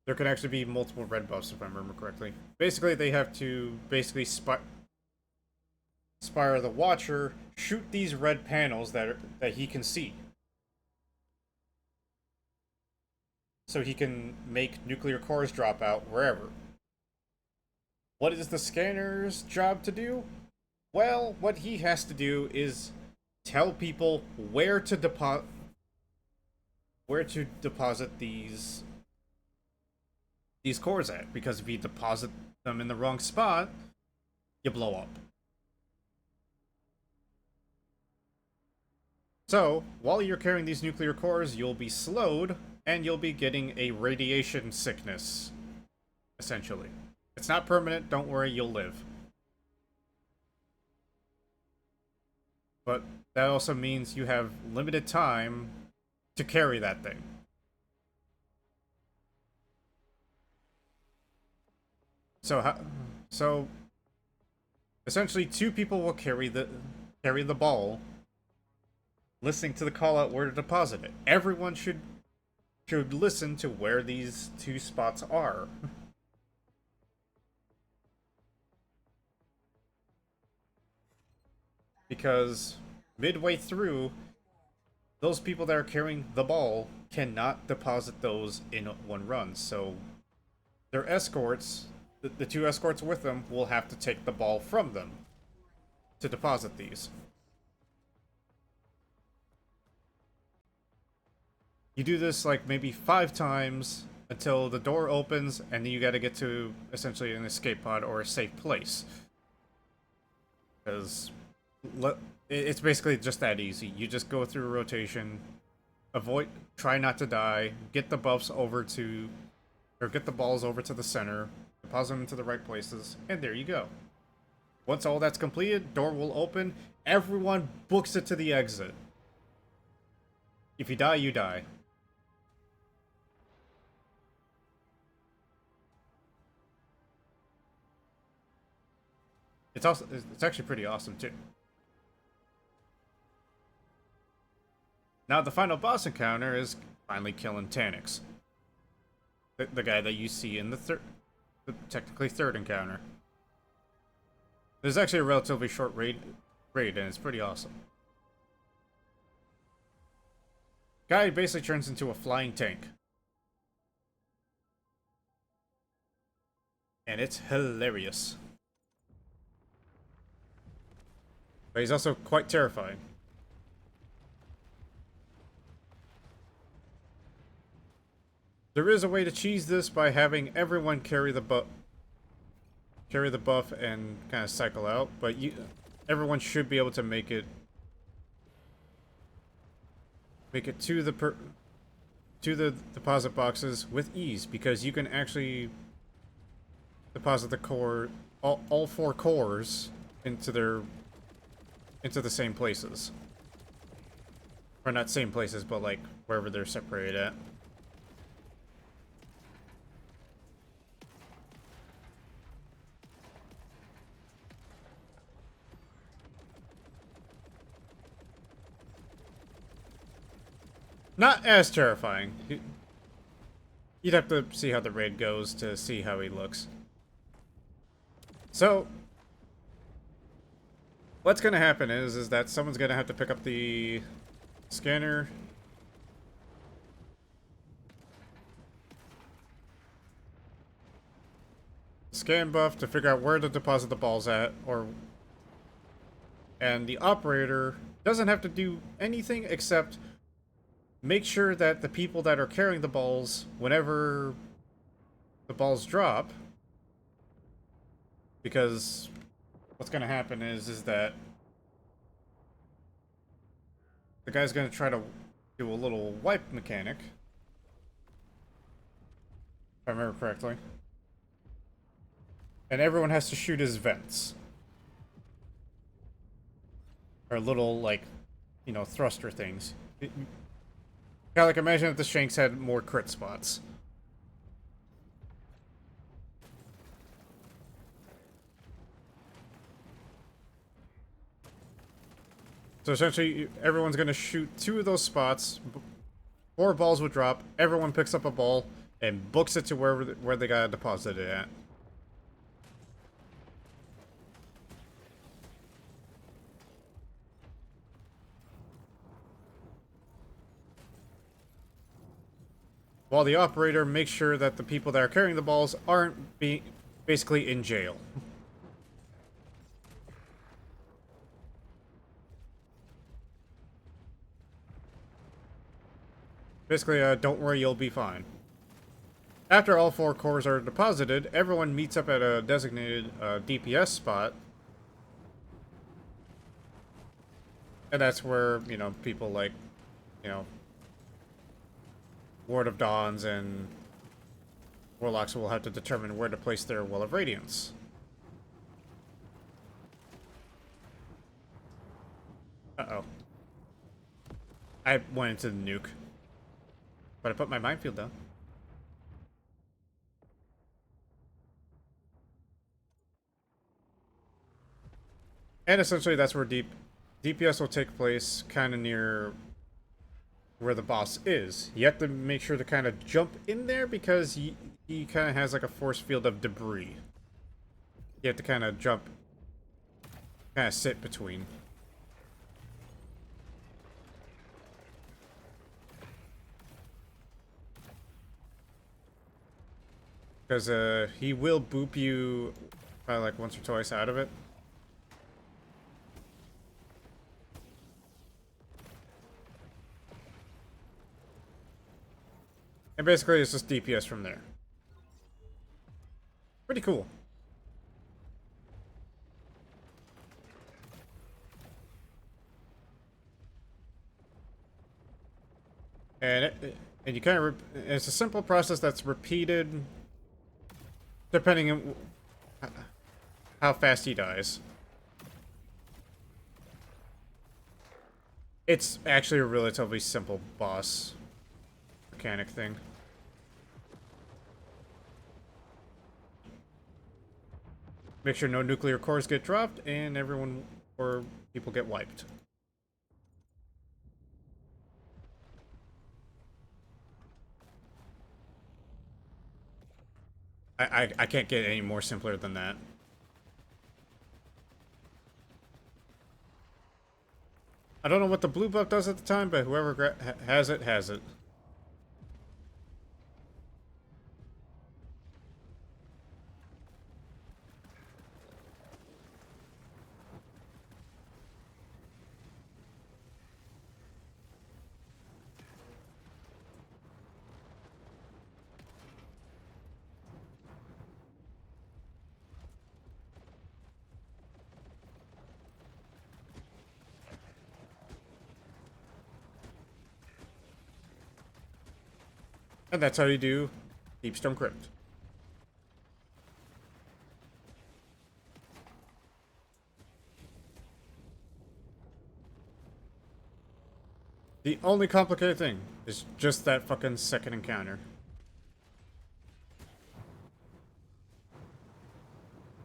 There can actually be multiple red buffs if I remember correctly. Basically, they have to spire the Watcher, shoot these red panels that he can see, so he can make nuclear cores drop out wherever. What is the scanner's job to do? Well, what he has to do is tell people where to deposit these cores at, because if you deposit them in the wrong spot, you blow up. So, while you're carrying these nuclear cores, you'll be slowed, and you'll be getting a radiation sickness, essentially. It's not permanent, don't worry, you'll live. But that also means you have limited time to carry that thing. So essentially 2 people will carry the ball, listening to the call out where to deposit it. Everyone should listen to where these 2 spots are. Because midway through, those people that are carrying the ball cannot deposit those in one run. So their escorts, the 2 escorts with them, will have to take the ball from them to deposit these. You do this like maybe 5 times until the door opens, and then you gotta get to essentially an escape pod or a safe place. Because it's basically just that easy. You just go through a rotation, try not to die, get the buffs over to, or get the balls over to the center, deposit them into the right places, and there you go. Once all that's completed, door will open, everyone books it to the exit. If you die, you die. It's actually pretty awesome too. Now the final boss encounter is finally killing Tanix. The guy that you see in the technically third encounter. There's actually a relatively short raid, and it's pretty awesome. Guy basically turns into a flying tank. And it's hilarious. But he's also quite terrifying. There is a way to cheese this by having everyone carry the buff and kind of cycle out, but everyone should be able to make it to the deposit boxes with ease, because you can actually deposit the core, all 4 cores into the same places. Or not same places, but like wherever they're separated at. Not as terrifying. You'd have to see how the raid goes to see how he looks. So, what's gonna happen is that someone's gonna have to pick up the scanner. Scan buff to figure out where to deposit the balls at, and the operator doesn't have to do anything except make sure that the people that are carrying the balls, whenever the balls drop, because what's going to happen is that the guy's going to try to do a little wipe mechanic, if I remember correctly. And everyone has to shoot his vents. Or little, like, you know, thruster things. Kind of like, imagine if the Shanks had more crit spots. So essentially, everyone's going to shoot 2 of those spots. 4 balls would drop. Everyone picks up a ball and books it to where they got deposited at. While the operator makes sure that the people that are carrying the balls aren't basically in jail. Basically, don't worry, you'll be fine. After all 4 cores are deposited, everyone meets up at a designated DPS spot. And that's where, you know, people like, you know, Ward of Dawns and Warlocks will have to determine where to place their Well of Radiance. Uh-oh. I went into the nuke. But I put my minefield down. And essentially that's where DPS will take place, kind of near where the boss is. You have to make sure to kind of jump in there because he kind of has like a force field of debris. You have to kind of jump, kind of sit between. Because he will boop you probably like once or twice out of it. And basically it's just DPS from there. Pretty cool. And you kind of it's a simple process that's repeated depending on how fast he dies. It's actually a relatively simple boss mechanic thing. Make sure no nuclear cores get dropped and everyone or people get wiped. I can't get any more simpler than that. I don't know what the blue buff does at the time, but whoever has it, has it. And that's how you do Deepstone Crypt. The only complicated thing is just that fucking second encounter.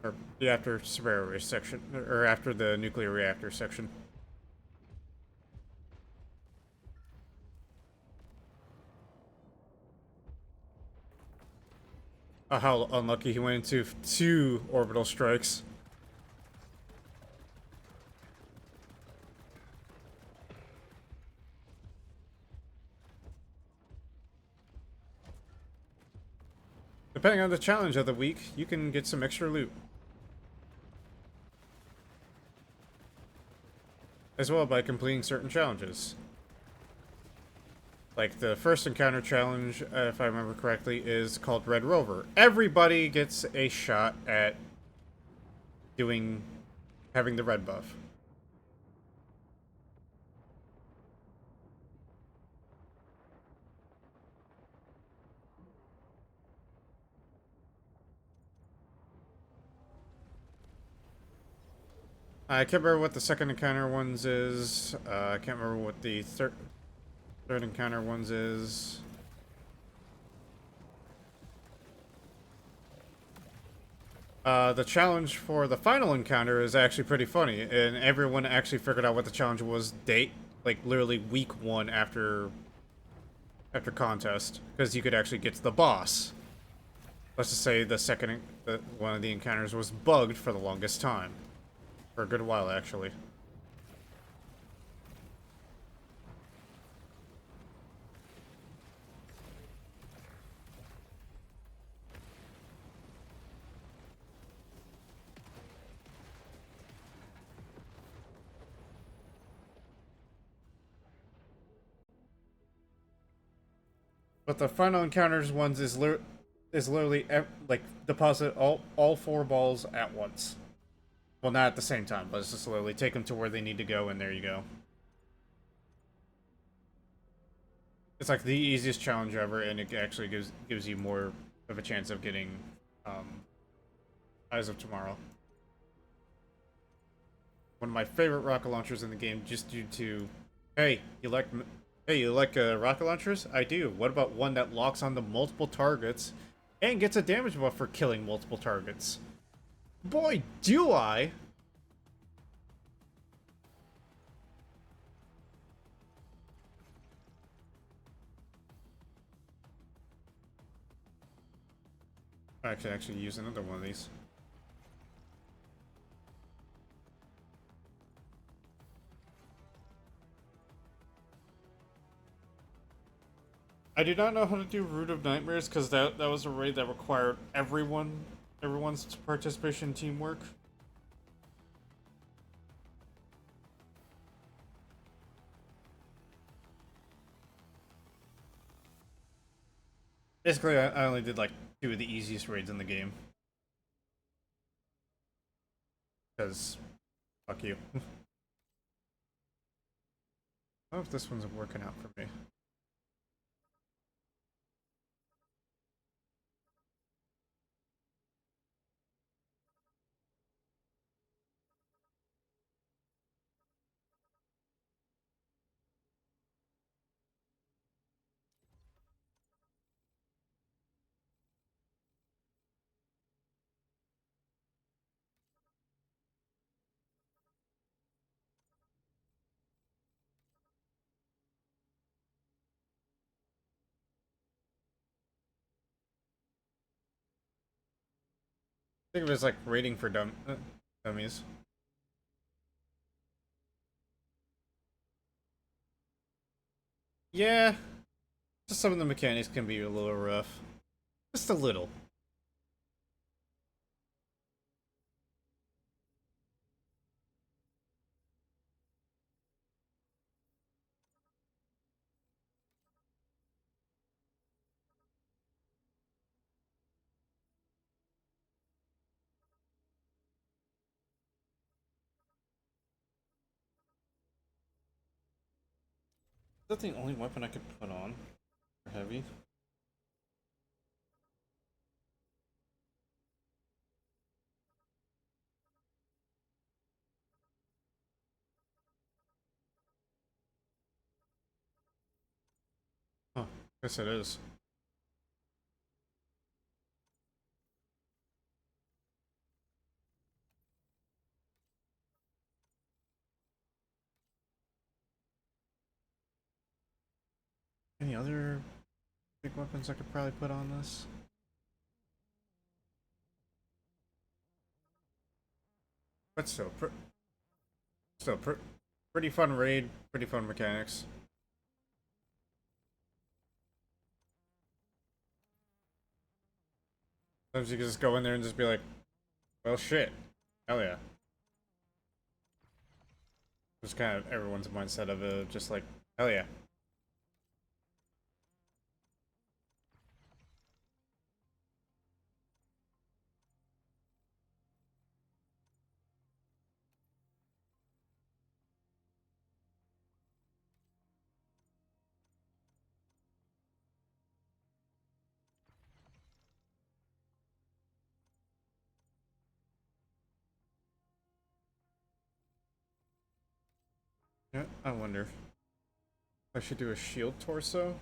Or the after Severo section, or after the nuclear reactor section. How unlucky he went into 2 orbital strikes. Depending on the challenge of the week, you can get some extra loot. As well by completing certain challenges. Like the first encounter challenge, if I remember correctly, is called Red Rover. Everybody gets a shot at having the red buff. I can't remember what the second encounter ones is. I can't remember what the third encounter ones is. The challenge for the final encounter is actually pretty funny, and everyone actually figured out what the challenge was like literally week 1 after contest, because you could actually get to the boss. Let's just say one of the encounters was bugged for the longest time. For a good while, actually. But the final encounters ones is literally like deposit all 4 balls at once. Well, not at the same time, but it's just literally take them to where they need to go, and there you go. It's like the easiest challenge ever, and it actually gives you more of a chance of getting Eyes of Tomorrow. One of my favorite rocket launchers in the game, just due to, hey, you like rocket launchers? I do. What about one that locks onto multiple targets and gets a damage buff for killing multiple targets? Boy, do I! I could actually use another one of these. I do not know how to do Root of Nightmares because that was a raid that required everyone's participation and teamwork. Basically, I only did like 2 of the easiest raids in the game. Because, fuck you. I don't know if this one's working out for me. Think of it as like raiding for dummies. Yeah, just some of the mechanics can be a little rough. Just a little. Is that the only weapon I could put on for heavy? Huh, guess it is. Any other big weapons I could probably put on this? But still pretty fun raid, pretty fun mechanics. Sometimes you can just go in there and just be like, well, shit. Hell yeah. Just kind of everyone's mindset of it, just like, hell yeah. Yeah, I wonder if I should do a shield torso.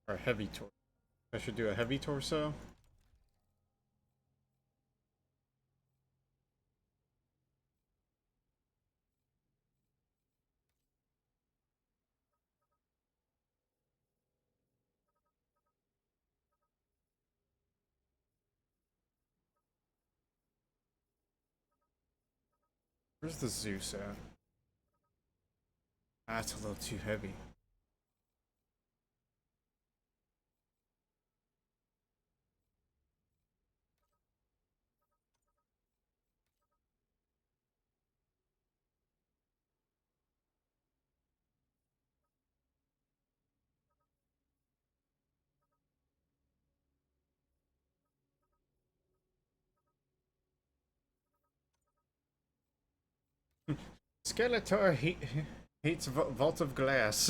Or a heavy torso. I should do a heavy torso. Where's the Zeus at? Ah, it's a little too heavy. Skeletor hates Vault of Glass.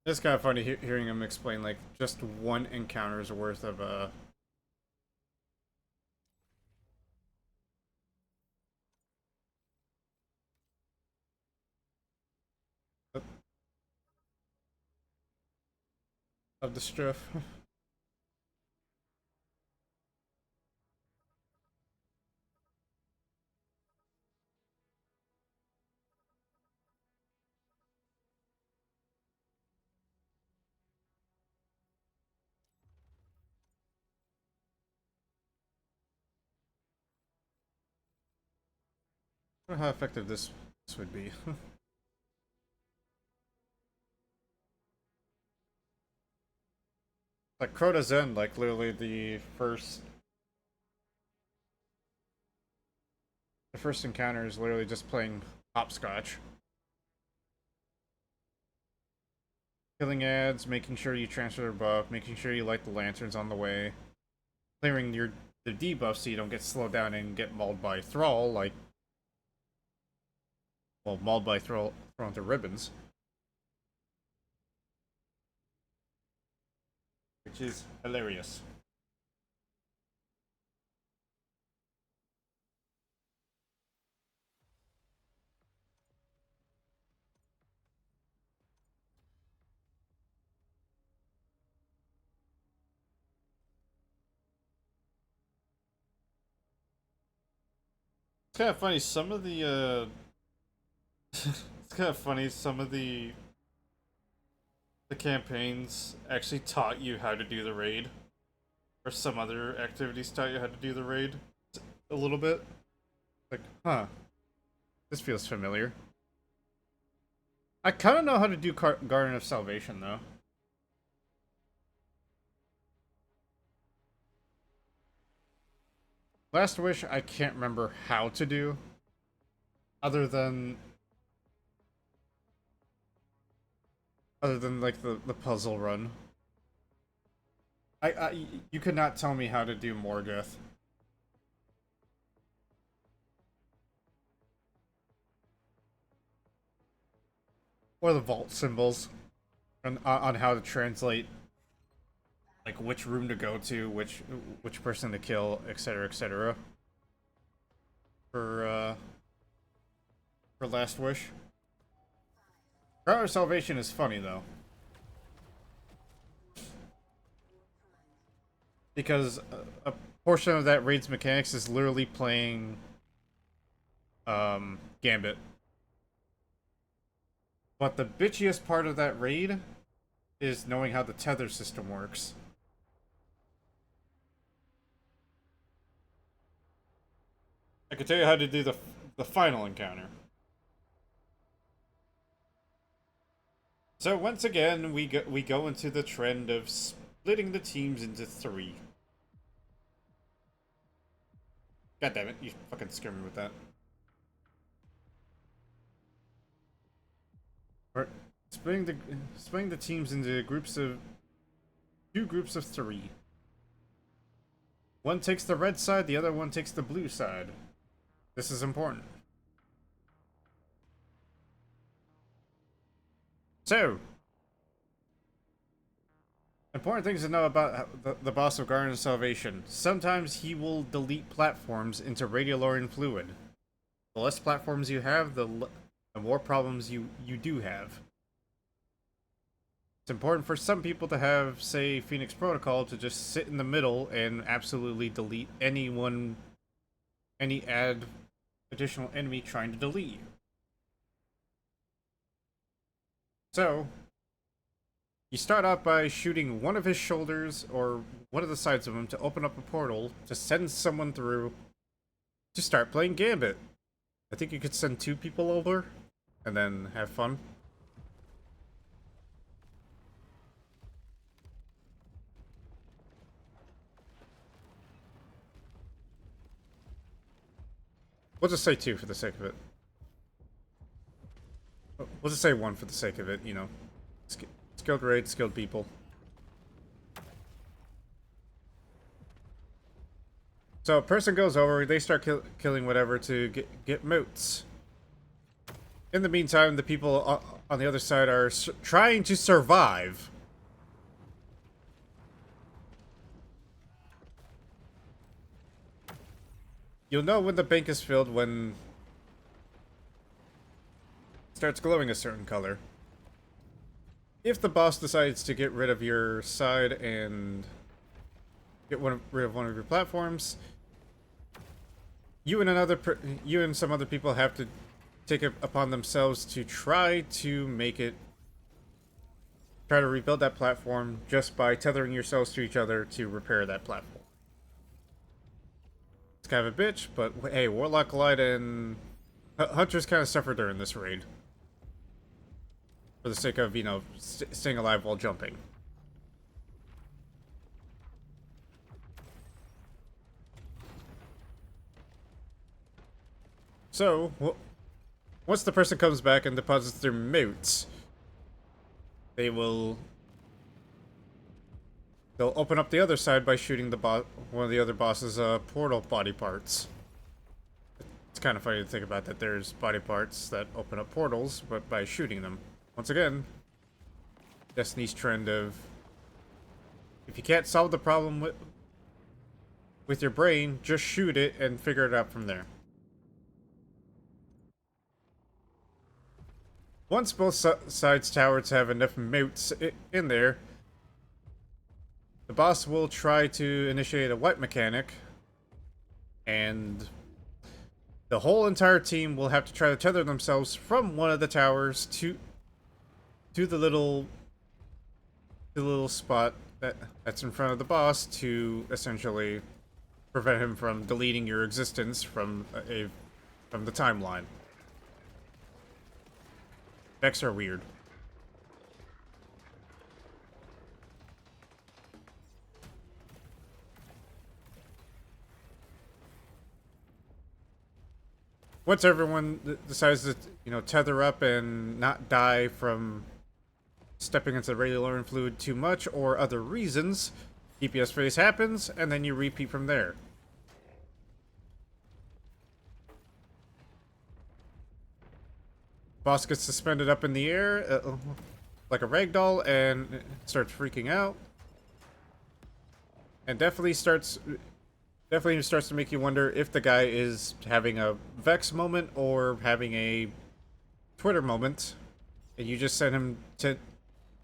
It's kind of funny hearing him explain like just one encounter's worth of the stuff. I wonder how effective this would be. Like Crota's End, like literally the first encounter is literally just playing hopscotch. Killing ads, making sure you transfer their buff, making sure you light the lanterns on the way, clearing the debuff so you don't get slowed down and get mauled by Thrall, like well, mauled by Thrall thrown to ribbons. Which is hilarious. It's kind of funny, some of the it's kind of funny, some of the campaigns actually taught you how to do the raid. Or some other activities taught you how to do the raid a little bit. Like, huh, this feels familiar. I kind of know how to do Garden of Salvation, though. Last Wish, I can't remember how to do. Other than... Other than, like, the puzzle run. You could not tell me how to do Morgoth. Or the vault symbols. On how to translate like which room to go to, which person to kill, etc., etc. For Last Wish. Ground of Salvation is funny though, because a portion of that raid's mechanics is literally playing Gambit. But the bitchiest part of that raid is knowing how the tether system works. I can tell you how to do the final encounter. So once again, we go into the trend of splitting the teams into 3. God damn it! You fucking scare me with that. Or splitting the teams into 2 groups of 3. One takes the red side, the other one takes the blue side. This is important. So, important things to know about the boss of Garden of Salvation. Sometimes he will delete platforms into radiolarian fluid. The less platforms you have, the more problems you do have. It's important for some people to have, say, Phoenix Protocol to just sit in the middle and absolutely delete any additional enemy trying to delete you. So, you start out by shooting one of his shoulders or one of the sides of him to open up a portal to send someone through to start playing Gambit. I think you could send 2 people over and then have fun. We'll just say 2 for the sake of it. We'll just say 1 for the sake of it, you know. Skilled raid, skilled people. So a person goes over, they start killing whatever to get moats. In the meantime, the people on the other side are trying to survive. You'll know when the bank is filled when it starts glowing a certain color. If the boss decides to get rid of your side and get rid of one of your platforms, you and some other people have to take it upon themselves to try to rebuild that platform just by tethering yourselves to each other to repair that platform. It's kind of a bitch, but hey, Warlock Light and Hunters kind of suffer during this raid. For the sake of, you know, staying alive while jumping. So, once the person comes back and deposits their moats, they'll open up the other side by shooting one of the other boss's portal body parts. It's kind of funny to think about that there's body parts that open up portals, but by shooting them. Once again, Destiny's trend of if you can't solve the problem with your brain, just shoot it and figure it out from there. Once both sides' towers have enough moats in there, the boss will try to initiate a wipe mechanic, and the whole entire team will have to try to tether themselves from one of the towers to the little spot that's in front of the boss to essentially prevent him from deleting your existence from the timeline. Mechs are weird. Once everyone decides to, you know, tether up and not die from stepping into the radiolarian fluid too much or other reasons, DPS phase happens, and then you repeat from there. Boss gets suspended up in the air like a ragdoll and starts freaking out, and definitely starts to make you wonder if the guy is having a Vex moment or having a Twitter moment, and you just sent him to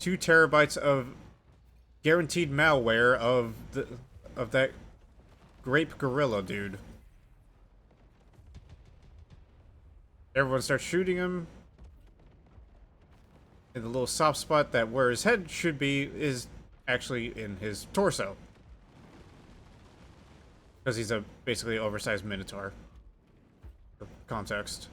2 terabytes of guaranteed malware of that grape gorilla dude. Everyone starts shooting him. And the little soft spot that where his head should be is actually in his torso. Because he's a basically oversized minotaur. For context.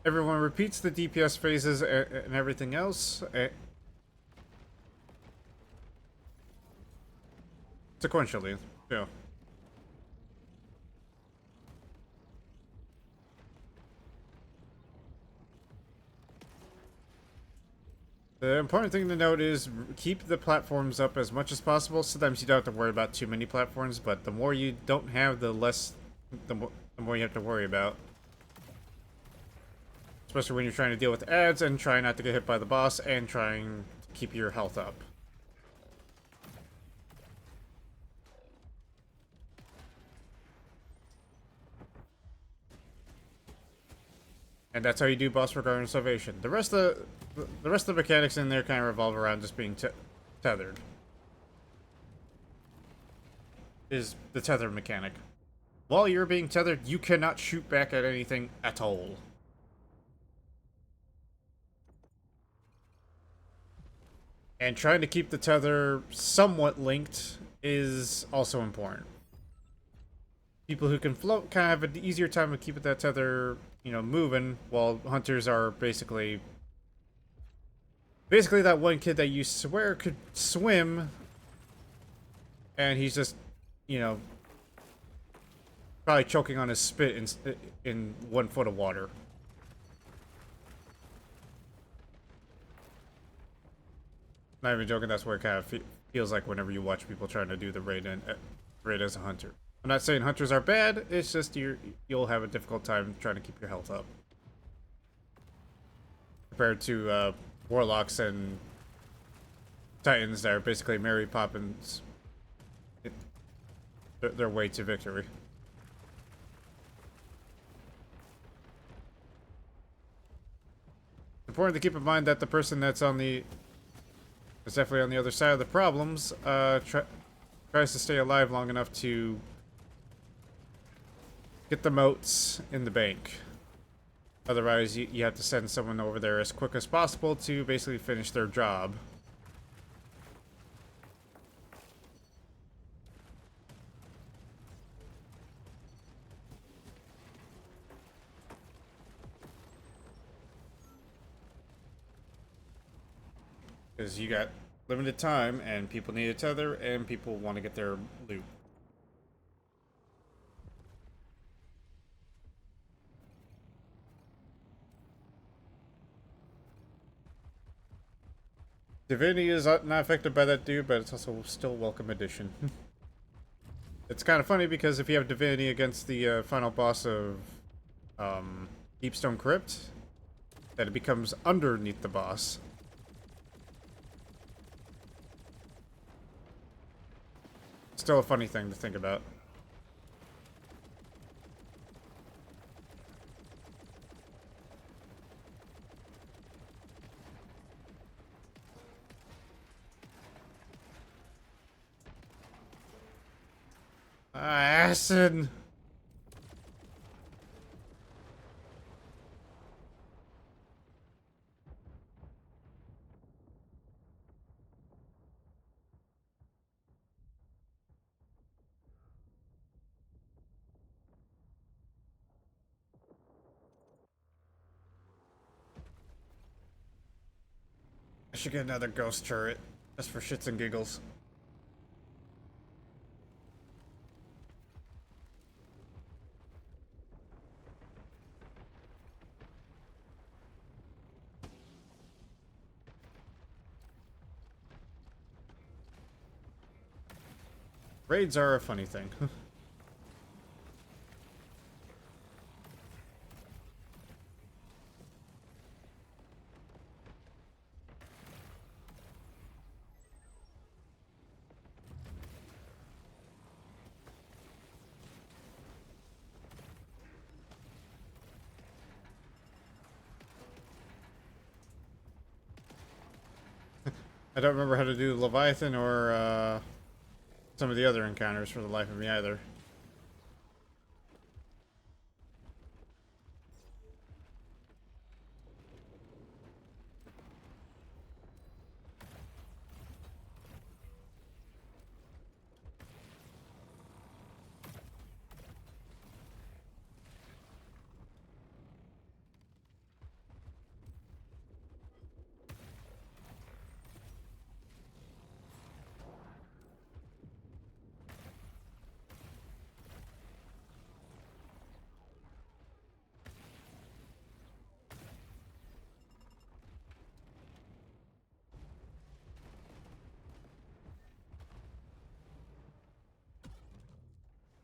Everyone repeats the DPS phases and everything else sequentially. Yeah. The important thing to note is keep the platforms up as much as possible. Sometimes you don't have to worry about too many platforms, but the more you don't have, the more you have to worry about. Especially when you're trying to deal with ads and trying not to get hit by the boss and trying to keep your health up. And that's how you do boss regarding salvation. The rest of the mechanics in there kind of revolve around just being tethered. Is the tether mechanic. While you're being tethered, you cannot shoot back at anything at all. And trying to keep the tether somewhat linked is also important. People who can float kind of have an easier time of keeping that tether, moving, while hunters are basically that one kid that you swear could swim, and he's just, probably choking on his spit in 1 foot of water. Not even joking, that's what it kind of feels like whenever you watch people trying to do the raid as a hunter. I'm not saying hunters are bad, it's just you'll have a difficult time trying to keep your health up. Compared to warlocks and titans that are basically Mary Poppins their way to victory. Important to keep in mind that the person that's definitely on the other side of the problems, tries to stay alive long enough to get the moats in the bank. Otherwise, you have to send someone over there as quick as possible to basically finish their job. Because you got limited time, and people need a tether, and people want to get their loot. Divinity is not affected by that dude, but it's also still a welcome addition. It's kind of funny because if you have Divinity against the final boss of Deepstone Crypt, that it becomes underneath the boss. Still a funny thing to think about. Acid! I should get another ghost turret, just for shits and giggles. Raids are a funny thing. I don't remember how to do Leviathan or some of the other encounters for the life of me either.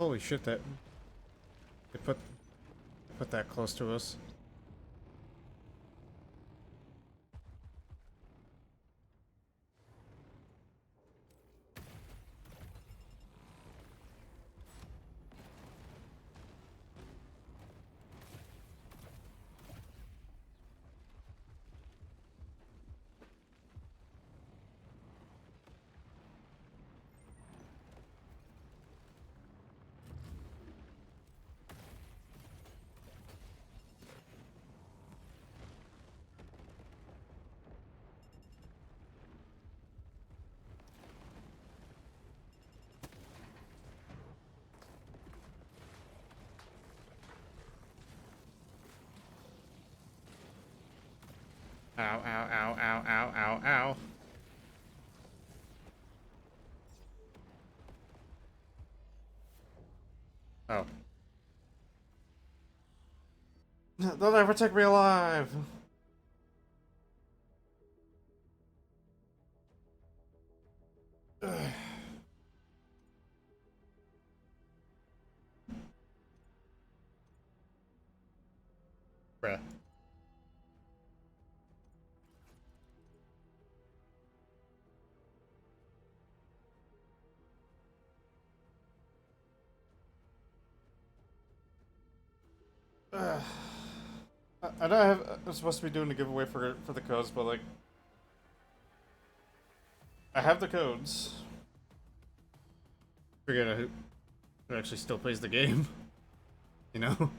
Holy shit, that they put that close to us. Ow, ow, ow, ow, ow, ow, ow. Oh. They'll never take me alive! Bruh. I know I'm supposed to be doing a giveaway for the codes, but like, I have the codes. Forget who actually still plays the game, you know?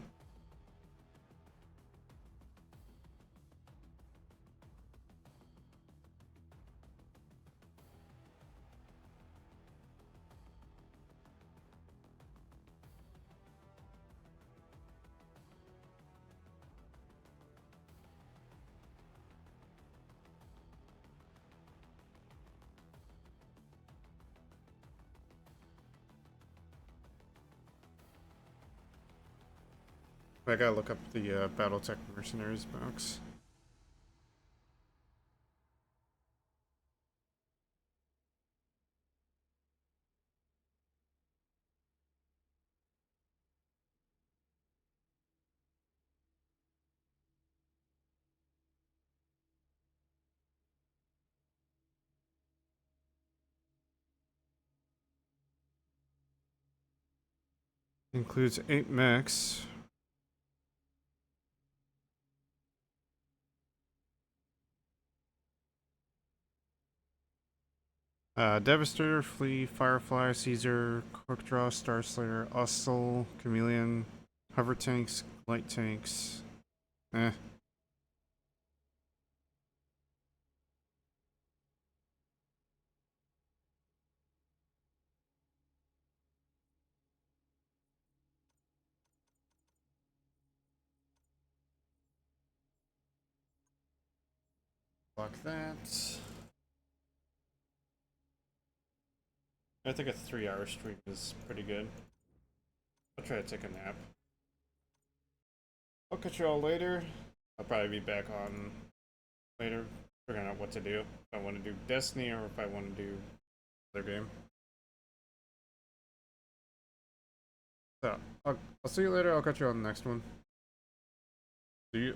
I gotta look up the Battletech Mercenaries box. Includes 8 mechs. Devastator, Flea, Firefly, Caesar, Quickdraw, Starslayer, Ustle, Chameleon, Hover Tanks, Light Tanks. Eh. Block that. I think a 3-hour stream is pretty good. I'll try to take a nap. I'll catch you all later. I'll probably be back on later, figuring out what to do. If I want to do Destiny or if I want to do another game. So, I'll see you later. I'll catch you on the next one. See you.